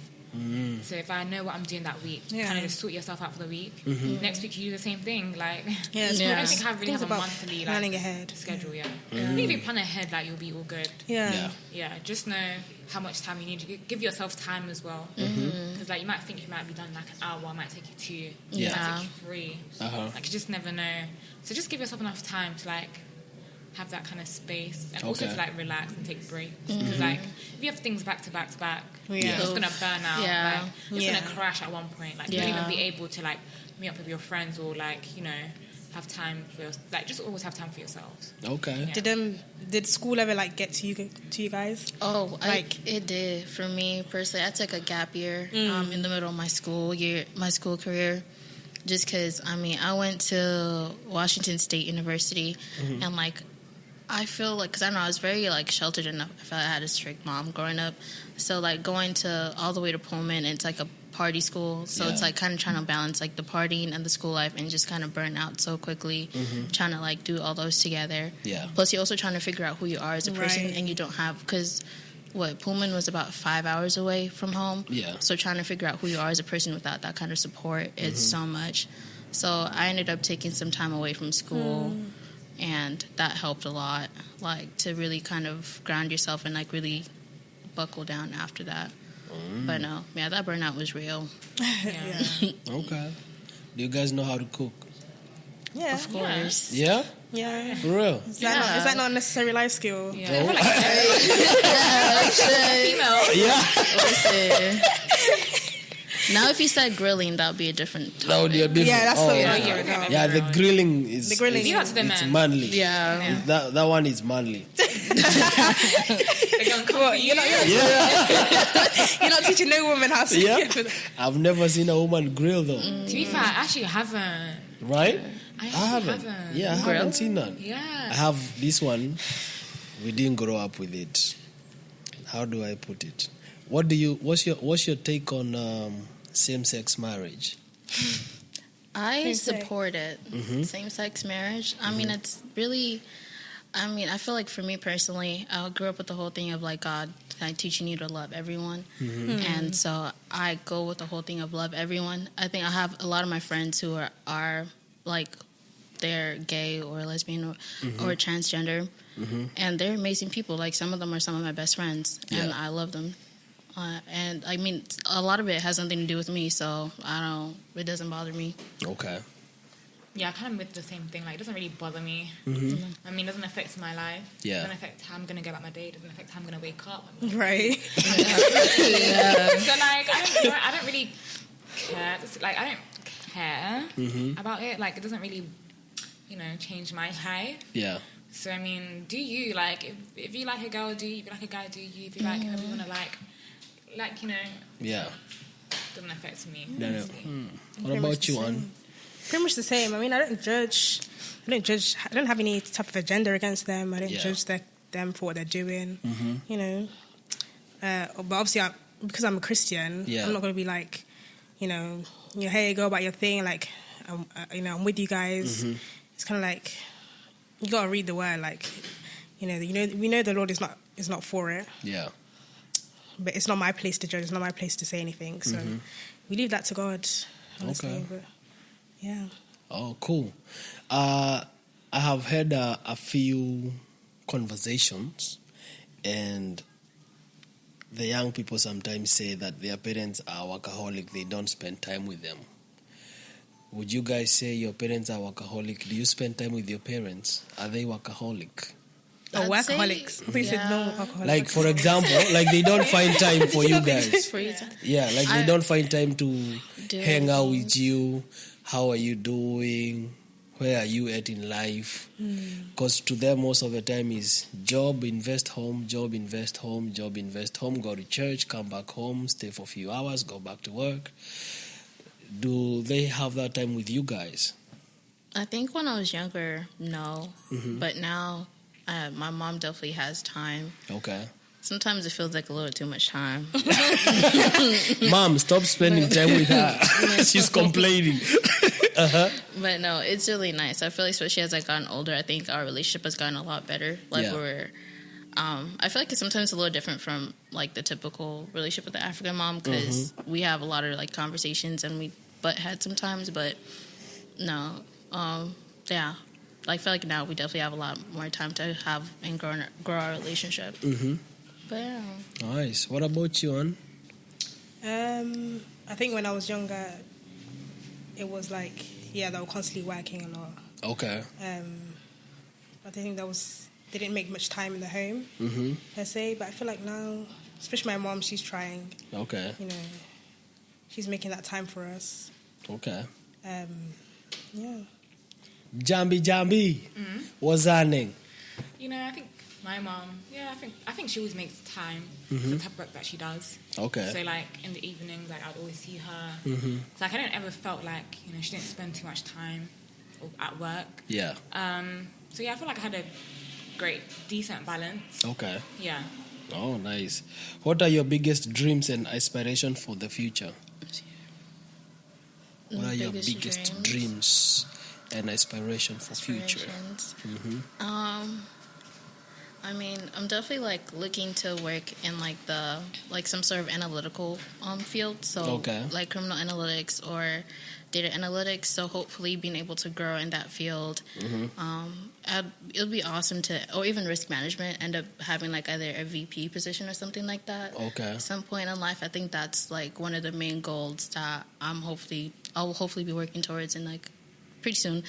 So if I know what I'm doing that week, kind of just sort yourself out for the week. Next week you do the same thing. Like, I don't think I really have a monthly planning ahead schedule. Yeah. If you plan ahead, like, you'll be all good. Yeah. Just know how much time you need. Give yourself time as well. Because like you might think you might be done like an hour, it might take you 2, it might take you 3. Like, you just never know. So just give yourself enough time to like have that kind of space, and also to like relax and take breaks. Because like if you have things back to back to back, you're just gonna burn out. Like, you're gonna crash at one point. Like you don't even be able to like meet up with your friends or like have time for like just always have time for yourselves. Okay. Yeah. Did school ever like get to you guys? Oh, like it did for me personally. I took a gap year in the middle of my school career. Just because, I mean, I went to Washington State University, and, like, I feel like, because I know I was very, like, sheltered enough. I felt like I had a strict mom growing up. So, like, going to all the way to Pullman, it's, like, a party school. So it's, like, kind of trying to balance, like, the partying and the school life and just kind of burn out so quickly, trying to, like, do all those together. Yeah. Plus, you're also trying to figure out who you are as a person, and you don't have, because... Pullman was about 5 hours away from home. Yeah. So trying to figure out who you are as a person without that kind of support is so much. So I ended up taking some time away from school, and that helped a lot, like, to really kind of ground yourself and, like, really buckle down after that. But no, that burnout was real. Okay. Do you guys know how to cook? Yeah. Of course. Yeah? Yeah. For real? Is that not a necessary life skill? Yeah. I Now, if you said grilling, that would be a different topic. That would be a different. Yeah, that's the grilling is. The grilling it's manly. Yeah. That one is manly. You're not teaching no woman how to. Yeah. I've never seen a woman grill though. To be fair, I actually haven't. Right? I haven't. Yeah, I haven't seen that. Yeah. I have this one. We didn't grow up with it. How do I put it? What's your take on same-sex marriage? I support it. Same-sex marriage. I mean, it's really... I feel like for me personally, I grew up with the whole thing of like God like teaching you to love everyone. And so I go with the whole thing of love everyone. I think I have a lot of my friends who are like, they're gay or lesbian or transgender. And they're amazing people. Like, some of them are some of my best friends, and I love them. And I mean, a lot of it has something to do with me, so it doesn't bother me. Okay. Yeah, I kind of with the same thing. Like, it doesn't really bother me. I mean, it doesn't affect my life. Yeah. It doesn't affect how I'm going to go about my day. It doesn't affect how I'm going to wake up. Right. So, like, I don't really care. Like, I don't care about it. Like, it doesn't really, change my life. Yeah. So, I mean, do you, like, if you like a girl, do you? If you like a guy, do you? If you like whoever you want to like, Yeah. Doesn't affect me. No. What about you, Anne? Pretty much the same. I mean, I don't judge. I don't have any type of agenda against them. I don't judge them for what they're doing. But obviously, because I'm a Christian, Yeah. I'm not going to be like, hey, go about your thing. Like, I'm with you guys. Mm-hmm. It's kind of like you got to read the word. Like, we know the Lord is not for it. Yeah. But it's not my place to judge. It's not my place to say anything. So we leave that to God, honestly. Okay. But yeah. Oh, cool. I have had a few conversations, and the young people sometimes say that their parents are workaholic. They don't spend time with them. Would you guys say your parents are workaholic? Do you spend time with your parents? Are they workaholic? Oh, I'd say, workaholics. I think you said no alcoholics. Like, for example, like they don't find time for you guys. For you to- Yeah, like they don't find time to Do hang out things. with you. How are you doing? Where are you at in life? Because to them, most of the time is job, invest home, job, invest home, job, invest home, go to church, come back home, stay for a few hours, go back to work. Do they have that time with you guys? I think when I was younger, no. But now, my mom definitely has time. Okay. Sometimes it feels like a little too much time. Mom, stop spending time with her. She's complaining. But no, it's really nice. I feel like especially as I've gotten older, I think our relationship has gotten a lot better. Like Yeah. I feel like it's sometimes a little different from like the typical relationship with the African mom because we have a lot of like conversations and we butt heads sometimes. But no, yeah. I feel like now we definitely have a lot more time to have and grow our relationship. But yeah. Nice. What about you, Ann? I think when I was younger, it was like, they were constantly working a lot. Okay. I think they didn't make much time in the home, per se. But I feel like now, especially my mom, she's trying. Okay. She's making that time for us. Okay. Yeah. Jambi, what's her name? I think my mom, I think she always makes time for the type of work that she does. Okay. So, like, in the evenings, like, I'd always see her. So, like, I don't ever felt like, she didn't spend too much time at work. Yeah. So, yeah, I feel like I had a great, decent balance. Okay. Yeah. Oh, nice. What are your biggest dreams and aspirations for the future? What are your biggest dreams and aspirations for future? I mean, I'm definitely like looking to work in like some sort of analytical field. So like criminal analytics or data analytics. So hopefully being able to grow in that field. It would be awesome or even risk management, end up having like either a VP position or something like that. Okay. At some point in life, I think that's like one of the main goals that I'll hopefully be working towards in like pretty soon.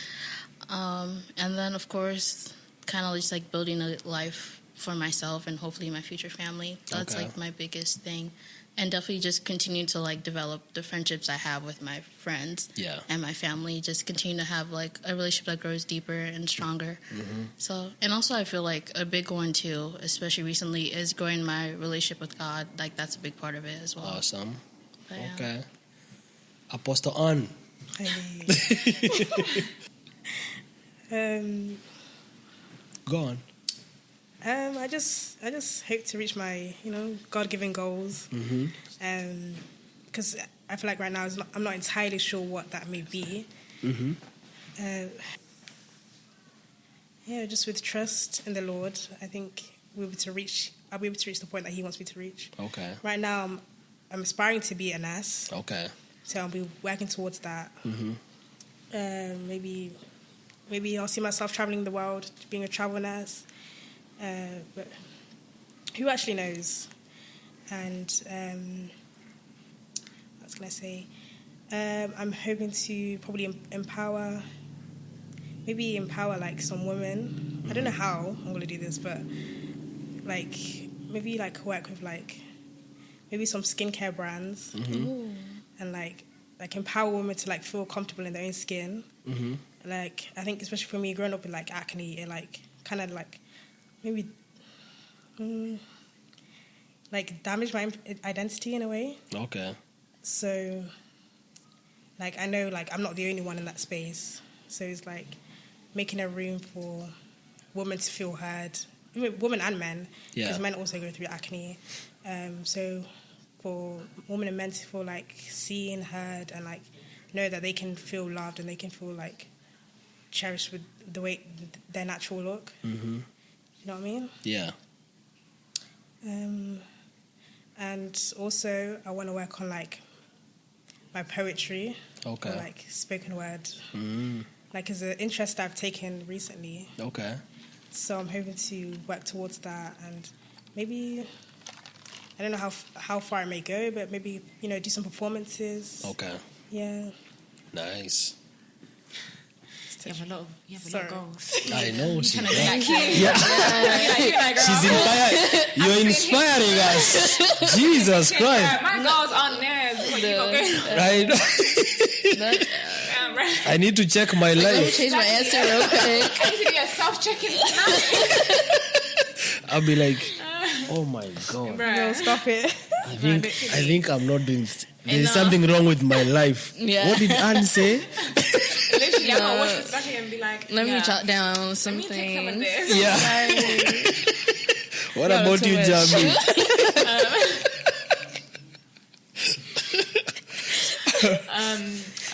And then of course, kind of just like building a life for myself and hopefully my future family. That's like my biggest thing. And definitely just continue to like develop the friendships I have with my friends and my family. Just continue to have like a relationship that grows deeper and stronger. So, and also I feel like a big one too, especially recently, is growing my relationship with God. Like that's a big part of it as well. Awesome. But, yeah. Okay. Apostle Ann. Go on. I just hope to reach my God-given goals. Because I feel like right now I'm not entirely sure what that may be. Just with trust in the Lord, I think I'll be able to reach the point that He wants me to reach. Okay. Right now, I'm aspiring to be a nurse. Okay. So I'll be working towards that. Maybe I'll see myself traveling the world, being a travel nurse. But who actually knows? And what can I say? I'm hoping to probably empower like some women. I don't know how I'm gonna do this, but like maybe like work with like maybe some skincare brands and like empower women to like feel comfortable in their own skin. Like I think especially for me, growing up with like acne, it like kind of like maybe like damage my identity in a way. Okay. So like I know like I'm not the only one in that space. So it's like making a room for women to feel heard, women and men, because men also go through acne. So for women and men to feel like seen, heard, and like know that they can feel loved and they can feel like cherished with the way their natural look. Mm-hmm. You know what I mean? Yeah. And also, I want to work on like my poetry, Okay. or like spoken word. Mm. Like, it's an interest I've taken recently. Okay. So I'm hoping to work towards that, and maybe, I don't know how far it may go, but maybe, you know, do some performances. Okay. Yeah. Nice. You have a lot of Sorry. goals. I know. She's Inspired. You're inspiring us. Jesus Christ. My goals aren't theirs. What you got going? Right? I need to check my Let me life. change my answer real quick. I need to do a self-check-in tonight. I'll be like, oh my God. No, stop it. I think I'm not doing. There's something wrong with my life. Yeah. What did Anne say? Literally, I'm gonna watch this back and be like, Let me jot down Let some me take some of things. this. Yeah. What No, about too you, much. Jamie?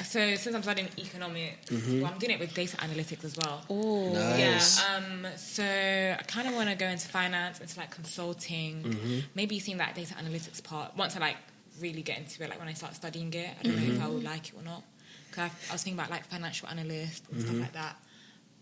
So since I'm studying economics, well, I'm doing it with data analytics as well. Ooh. Nice. Yeah. So I kind of want to go into finance, into like consulting. Maybe seeing that data analytics part. Once I like really get into it, like when I start studying it, I don't know if I will like it or not. Because I was thinking about like financial analyst and stuff like that.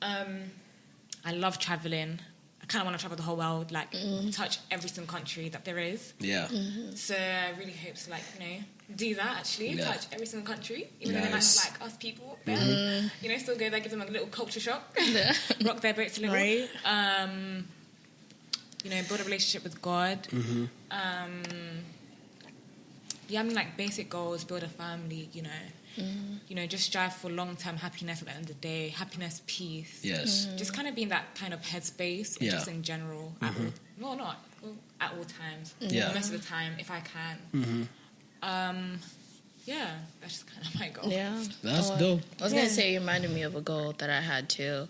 I love traveling. I kind of want to travel the whole world, like touch every single country that there is. Yeah. So I really hope to, like, you know, do that actually, Yeah. touch every single country, even though they might Nice. have like us people up there. You know, still go there, give them a little culture shock, rock their boats a little. Right. You know, build a relationship with God. Yeah, I mean, like basic goals, build a family. You know, just strive for long-term happiness at the end of the day, happiness, peace. Yes. Just kind of be in that kind of headspace, Yeah. just in general. Not at all times. Yeah. Most of the time, if I can. Yeah, that's just kind of my goal. Yeah. That's dope. I was going to say, it reminded me of a goal that I had too.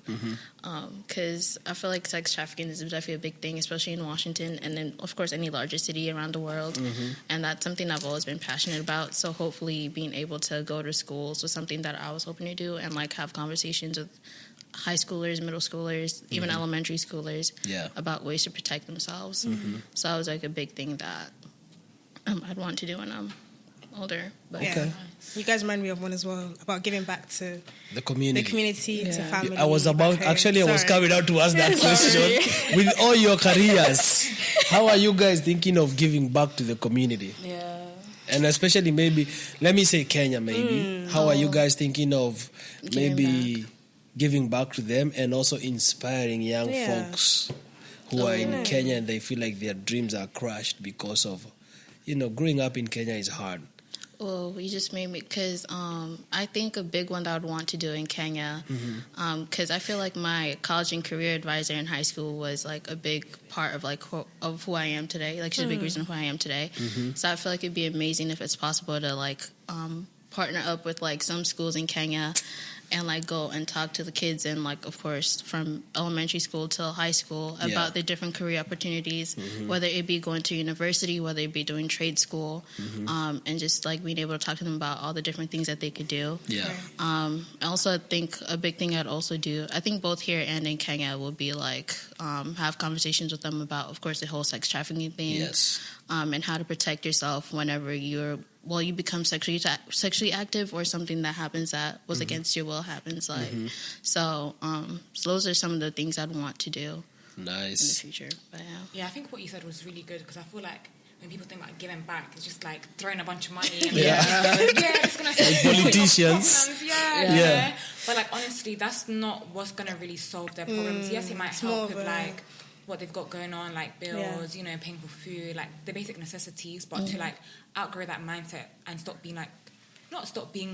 Because I feel like sex trafficking is definitely a big thing, especially in Washington and then, of course, any larger city around the world. And that's something I've always been passionate about. So hopefully being able to go to schools was something that I was hoping to do and like have conversations with high schoolers, middle schoolers, even elementary schoolers about ways to protect themselves. So that was like a big thing that I'd want to do when I'm older. But Okay. You guys remind me of one as well, about giving back to The community. the community, to family. I was back home. I was Sorry. coming out to ask that question. With all your careers, how are you guys thinking of giving back to the community? yeah. And especially maybe, let me say Kenya maybe. How are you guys thinking of maybe giving back to them and also inspiring young folks who are in Kenya and they feel like their dreams are crushed because of, growing up in Kenya is hard. Well, you just made me, because I think a big one that I would want to do in Kenya, because I feel like my college and career advisor in high school was like a big part of like of who I am today. Like she's a big reason who I am today. So I feel like it'd be amazing if it's possible to like partner up with like some schools in Kenya and like go and talk to the kids and like, of course, from elementary school till high school about the different career opportunities, whether it be going to university, whether it be doing trade school, and just like being able to talk to them about all the different things that they could do. Yeah. I also think a big thing I'd also do, I think both here and in Kenya, would be like have conversations with them about, of course, the whole sex trafficking thing. Yes. And how to protect yourself whenever you become sexually active or something that happens that was against your will happens. Like, so those are some of the things I'd want to do in the Nice. future. But Yeah, I think what you said was really good because I feel like when people think about giving back, it's just like throwing a bunch of money and it's gonna solve politicians. problems. Yeah. But like honestly, that's not what's gonna really solve their problems. Yes, it might It's more help of with a- like what they've got going on, like bills, paying for food, like the basic necessities, but to like outgrow that mindset and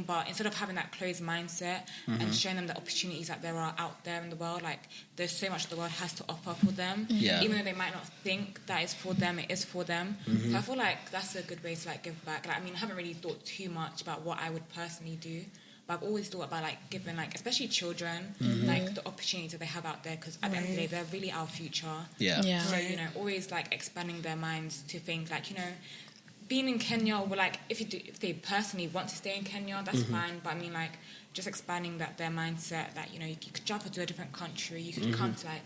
but instead of having that closed mindset and showing them the opportunities that there are out there in the world, like there's so much the world has to offer for them. Yeah. Even though they might not think that it's for them, it is for them. So I feel like that's a good way to like give back. Like, I mean, I haven't really thought too much about what I would personally do, but I've always thought about like giving like especially children like the opportunities that they have out there, because at the end of the day they're really our future. Yeah. yeah. So always like expanding their minds to think like being in Kenya, or like if they personally want to stay in Kenya, that's fine. But I mean, like, just expanding their mindset that, you know, you could jump into a different country, you could come to like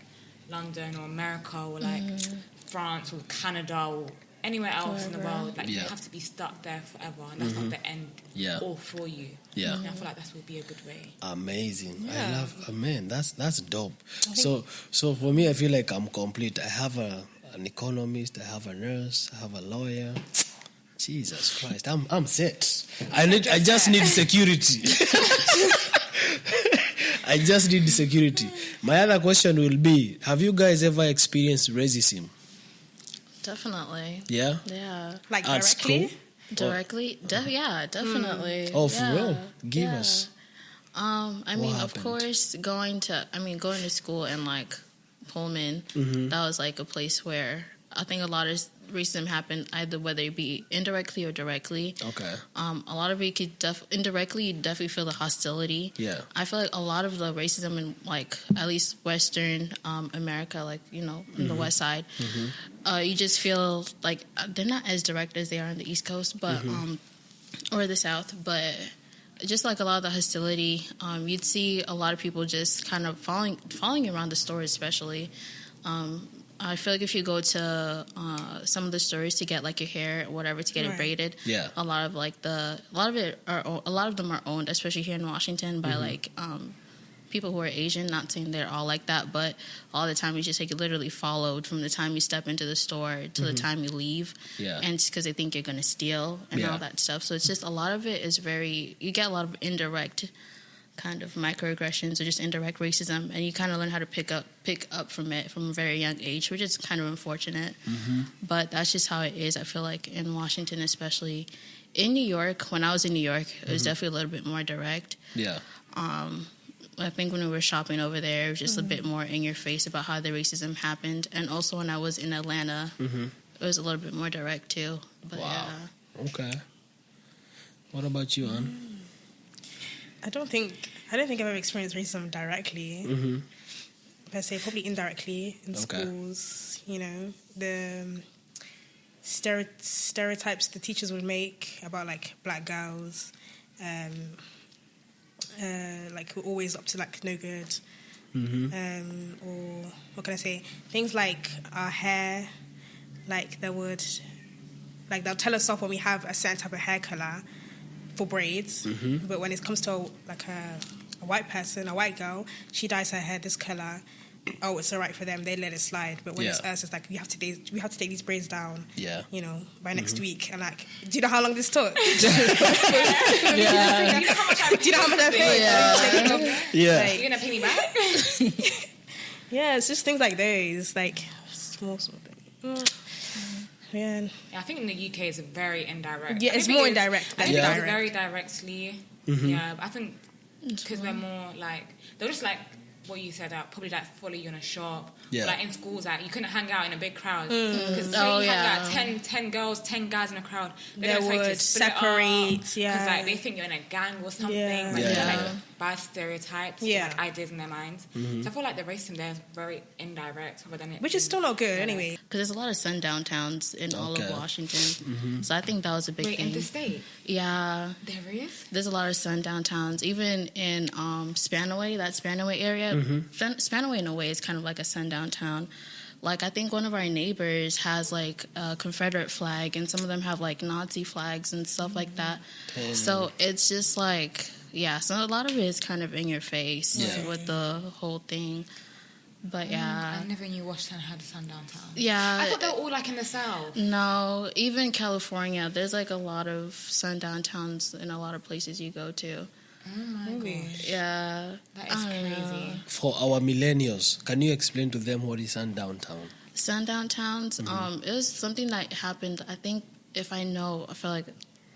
London or America or like France or Canada or anywhere else in the world. Like, you have to be stuck there forever, and that's not the end all for you. Yeah, and I feel like that would be a good way. Amazing. I love. Man, that's dope. So for me, I feel like I'm complete. I have an economist, I have a nurse, I have a lawyer. Jesus Christ, I'm set. I just need security. I just need security. My other question will be: have you guys ever experienced racism? Definitely. Yeah. Yeah. Like At directly? school? Directly? Yeah, definitely. Oh, for yeah. real? Give us. I mean, of happened? course, going to school in like Pullman, that was like a place where I think a lot of racism happened, either whether it be indirectly or directly. Okay. A lot of it could indirectly, you definitely feel the hostility. Yeah. I feel like a lot of the racism in like at least Western America, like, you know, in the West Side, you just feel like they're not as direct as they are on the East Coast, but or the South, but just like a lot of the hostility, you'd see a lot of people just kind of following around the stores, especially. I feel like if you go to some of the stores to get like your hair or whatever to get it braided, a lot of them are owned, especially here in Washington, by like people who are Asian. Not saying they're all like that, but all the time you just literally followed from the time you step into the store to the time you leave, and it's because they think you're going to steal and all that stuff. So it's just a lot of it is you get a lot of indirect kind of microaggressions or just indirect racism, and you kind of learn how to pick up from it from a very young age, which is kind of unfortunate. But that's just how it is. I feel like in Washington, especially in New York, when I was in New York, it was definitely a little bit more direct. I think when we were shopping over there, it was just a bit more in your face about how the racism happened. And also when I was in Atlanta, it was a little bit more direct too. But Okay. What about you, Anne? I don't think I've ever experienced racism directly. Per se, probably indirectly in schools. You know, the stereotypes the teachers would make about like black girls, like we're always up to like no good, or what can I say? Things like our hair, like they'll tell us off when we have a certain type of hair color for braids, but when it comes to a white person, a white girl, she dyes her hair this color. Oh, it's all right for them. They let it slide. But when it's us, it's like we have to take these braids down. You know, by next week. And like, do you know how long this took? Do you know how much I paid? Like, you're gonna pay me back? It's just things like those, like small things. Yeah, I think in the UK it's very indirect. Yeah, it's more indirect. I think it's very directly. Yeah, but I think because we're more like, they're just like what you said, probably like follow you in a shop. Like in schools, like you couldn't hang out in a big crowd because you hang out 10 girls, 10 guys in a crowd, they would separate. Because like they think you're in a gang or something. Like bad stereotypes, like ideas in their minds. So I feel like the racism there is very indirect, which is still not good anyway. Because there's a lot of sundown towns in all of Washington, so I think that was a big thing. In the state, there is. There's a lot of sundown towns, even in Spanaway, that Spanaway area. Spanaway in a way is kind of like a sundown town. Like I think one of our neighbors has like a Confederate flag, and some of them have like Nazi flags and stuff like that. So it's just like, so a lot of it is kind of in your face with the whole thing. But I never knew Washington had a sundown town. I thought they were all like in the South. No, even California, there's like a lot of sundown towns in a lot of places you go to. Oh my gosh. Yeah. That is crazy. For our millennials, can you explain to them what is sundown town? Sundown towns, it was something that happened, I think, I feel like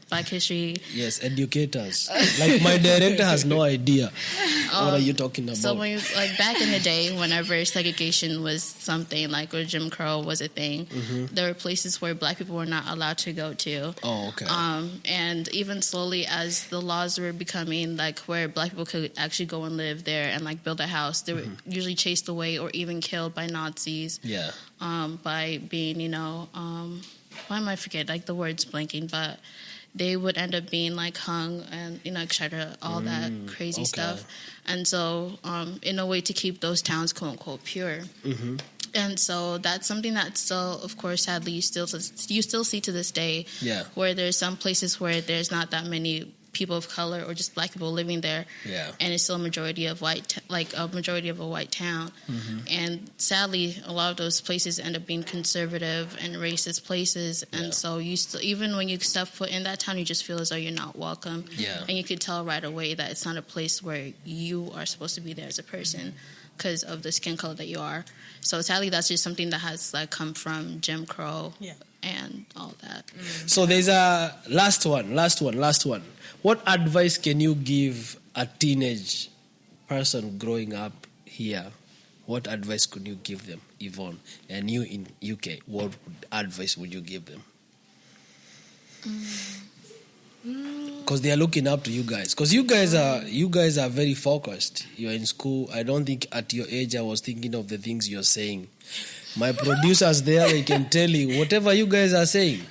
Black history. Yes, educators. Like my director has no idea. What are you talking about? So when like back in the day, whenever segregation was something, like where Jim Crow was a thing, there were places where Black people were not allowed to go to. Oh, okay. And even slowly as the laws were becoming like where Black people could actually go and live there and like build a house, they were usually chased away or even killed by Nazis. Yeah. By being, why am I forget? Like the word's blanking, but they would end up being like hung and, you know, etc., all that crazy stuff. And so, in a way to keep those towns, quote unquote, pure. And so that's something that still, of course, sadly, you still see to this day. Yeah. Where there's some places where there's not that many people of color or just black people living there. Yeah. And it's still a majority of a majority of a white town. And sadly, a lot of those places end up being conservative and racist places. And so you still, even when you step foot in that town, you just feel as though you're not welcome. Yeah. And you could tell right away that it's not a place where you are supposed to be there as a person because of the skin color that you are. So sadly, that's just something that has like come from Jim Crow and all that. So there's a last one. What advice can you give a teenage person growing up here? What advice could you give them, Yvonne? And you in UK, what advice would you give them? Because they are looking up to you guys. Because you guys are very focused. You're in school. I don't think at your age I was thinking of the things you're saying. My producers there, they can tell you whatever you guys are saying.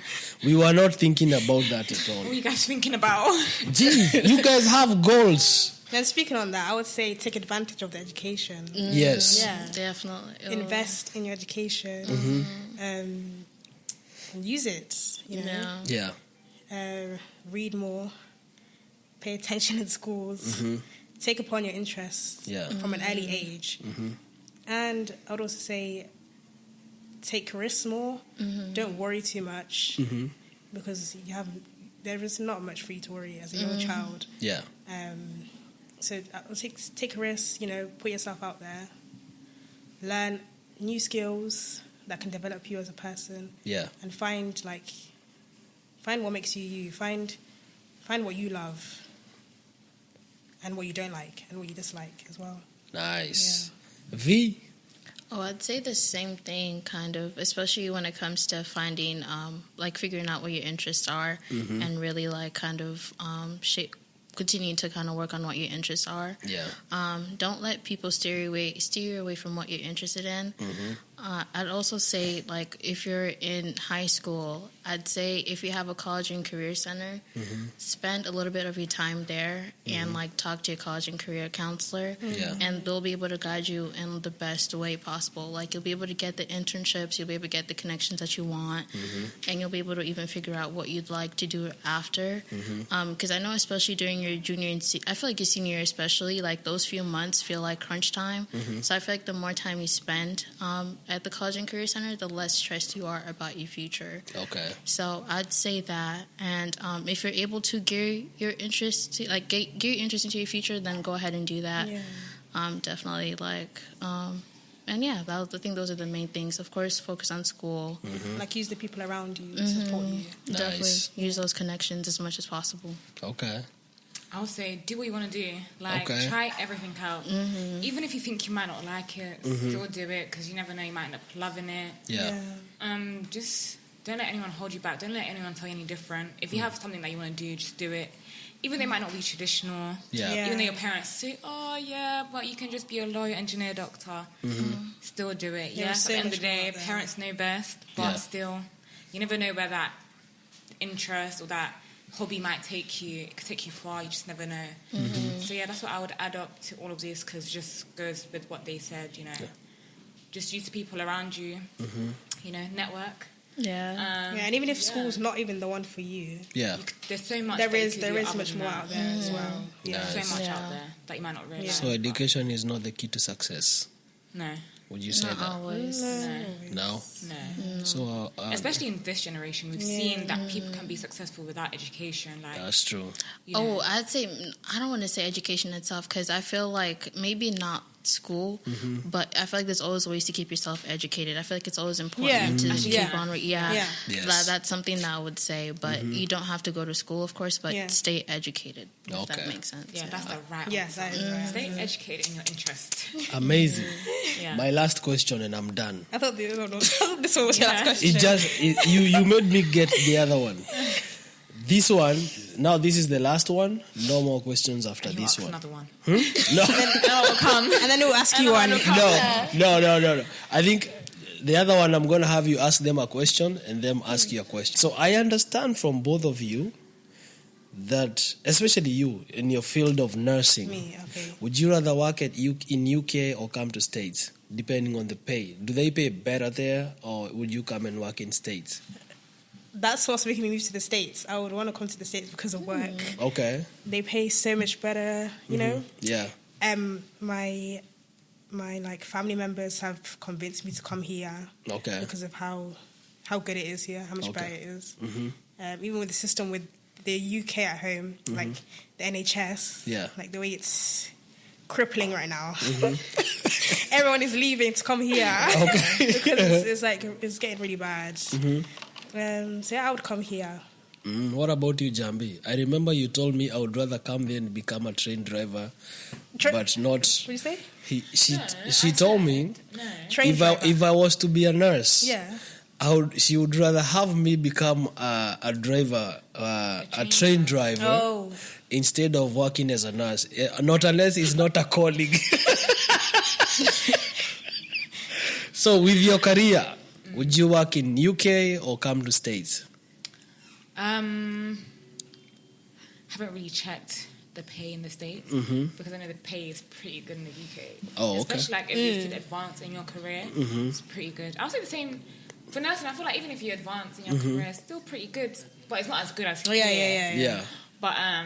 We were not thinking about that at all. What are you guys thinking about? Geez, you guys have goals. Then speaking on that, I would say take advantage of the education. Yes. Yeah. Definitely. Invest in your education. And use it. You know. Yeah. Read more. Pay attention in schools. Take upon your interests from an early age. And I would also say take risks more. Don't worry too much because there is not much for you to worry as a young child. Yeah. So take a risk, you know, put yourself out there. Learn new skills that can develop you as a person. Yeah. And find what makes you you. Find what you love and what you don't like and what you dislike as well. Nice. Yeah. V? Oh, I'd say the same thing, kind of, especially when it comes to finding, figuring out what your interests are and really, kind of continuing to kind of work on what your interests are. Yeah. Don't let people steer you away from what you're interested in. I'd also say, if you're in high school, I'd say if you have a college and career center, spend a little bit of your time there and, talk to your college and career counselor. And they'll be able to guide you in the best way possible. You'll be able to get the internships, you'll be able to get the connections that you want, and you'll be able to even figure out what you'd like to do after. Because I know especially during your junior and I feel like your senior year especially, those few months feel like crunch time. So I feel like the more time you spend at the College and Career Center, the less stressed you are about your future. Okay. So I'd say that, and if you're able to gear your interest to, gear your interest into your future, then go ahead and do that. Yeah. Definitely, and yeah, I think those are the main things. Of course, focus on school. Use the people around you to support you. Nice. Definitely use those connections as much as possible. Okay. I would say do what you want to do. Try everything out. Even if you think you might not like it, still do it because you never know, you might end up loving it. Yeah. Just don't let anyone hold you back. Don't let anyone tell you any different. If you have something that you want to do, just do it. Even though it might not be traditional. Yeah. Even though your parents say, oh, yeah, but you can just be a lawyer, engineer, doctor. Still do it. Yeah, At the end of the day, parents know best. But still, you never know where that interest or that hobby might take you. It could take you far. You just never know. So yeah, that's what I would add up to all of this because it just goes with what they said. Just use the people around you. Network. Yeah. And even if school's not even the one for you, there's so much. There is much more out there as well. Nice. There's so much out there that you might not realize. So education is not the key to success. No. Would you say not that? Always. No. So, especially in this generation, we've seen that people can be successful without education. That's true. I'd say I don't want to say education itself because I feel like maybe not school, but I feel like there's always ways to keep yourself educated. I feel like it's always important to keep on. Yes. That's something that I would say. But you don't have to go to school, of course, but stay educated. If that makes sense. Yeah, that's the right answer. That is right. Stay educated in your interest. Amazing. My last question, and I'm done. I thought this one was your last question. You made me get the other one. This one, now this is the last one. No more questions after this one. Another one. No. And then we'll ask you one. No. I think the other one, I'm going to have you ask them a question and them ask you a question. So I understand from both of you that, especially you, in your field of nursing, Me, okay. would you rather work in UK or come to States, depending on the pay? Do they pay better there, or would you come and work in States? That's what's making me move to the States. I would want to come to the States because of work. Okay. They pay so much better, you know? Yeah. My like family members have convinced me to come here. Okay. Because of how good it is here, how much better it is. Mm-hmm. Even with the system with the UK at home, like the NHS, like the way it's crippling right now. Everyone is leaving to come here because it's like it's getting really bad. So yeah, I would come here. What about you, Jambi? I remember you told me I would rather come there and become a train driver, but not. What did you say? She told me if I was to be a nurse, she would rather have me become a driver, a train driver, instead of working as a nurse. Not unless it's not a calling. So, with your career, would you work in UK or come to States? Haven't really checked the pay in the States because I know the pay is pretty good in the UK. Especially like if you did advance in your career, it's pretty good. I'll say the same for nursing. I feel like even if you advance in your career, it's still pretty good, but it's not as good as yeah. But I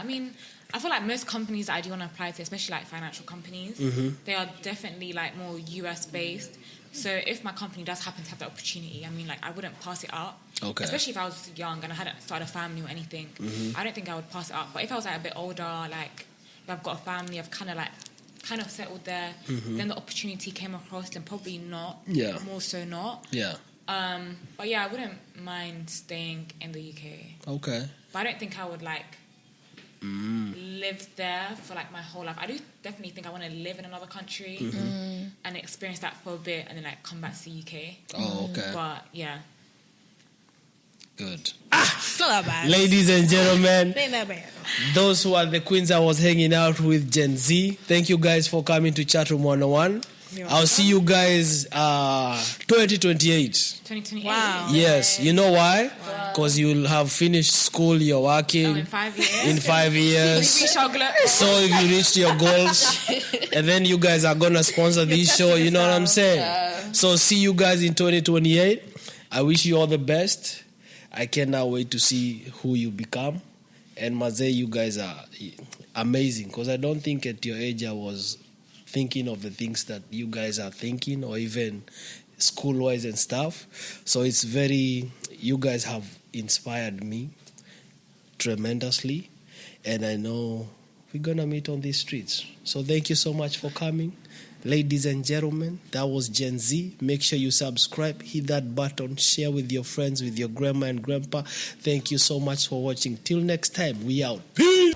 mean, I feel like most companies that I do want to apply to, especially like financial companies, they are definitely like more US based. So if my company does happen to have the opportunity, I mean, like I wouldn't pass it up. Okay. Especially if I was young and I hadn't started a family or anything, I don't think I would pass it up. But if I was like a bit older, like if I've got a family, I've kind of settled there, then the opportunity came across, then probably not. Yeah. More so not. Yeah. But yeah, I wouldn't mind staying in the UK. Okay. But I don't think I would like live there for like my whole life. I do definitely think I want to live in another country and experience that for a bit and then like come back to the UK. Oh, okay. But yeah. Good. It's not that bad. Ladies and gentlemen, Ain't that bad. those who are the queens I was hanging out with, Gen Z. Thank you guys for coming to Chatroom 101. I'll see you guys 2028. 2028. Wow. Yes, you know why? Because you'll have finished school, you're working. In 5 years. In 5 years. So if you reached your goals, and then you guys are going to sponsor this show, you know what I'm saying? So see you guys in 2028. I wish you all the best. I cannot wait to see who you become. And Maze, you guys are amazing, because I don't think at your age I was thinking of the things that you guys are thinking, or even school-wise and stuff. So it's you guys have inspired me tremendously, and I know we're gonna meet on these streets. So thank you so much for coming. Ladies and gentlemen, that was Gen Z. Make sure you subscribe, hit that button, share with your friends, with your grandma and grandpa. Thank you so much for watching. Till next time, we out. Peace!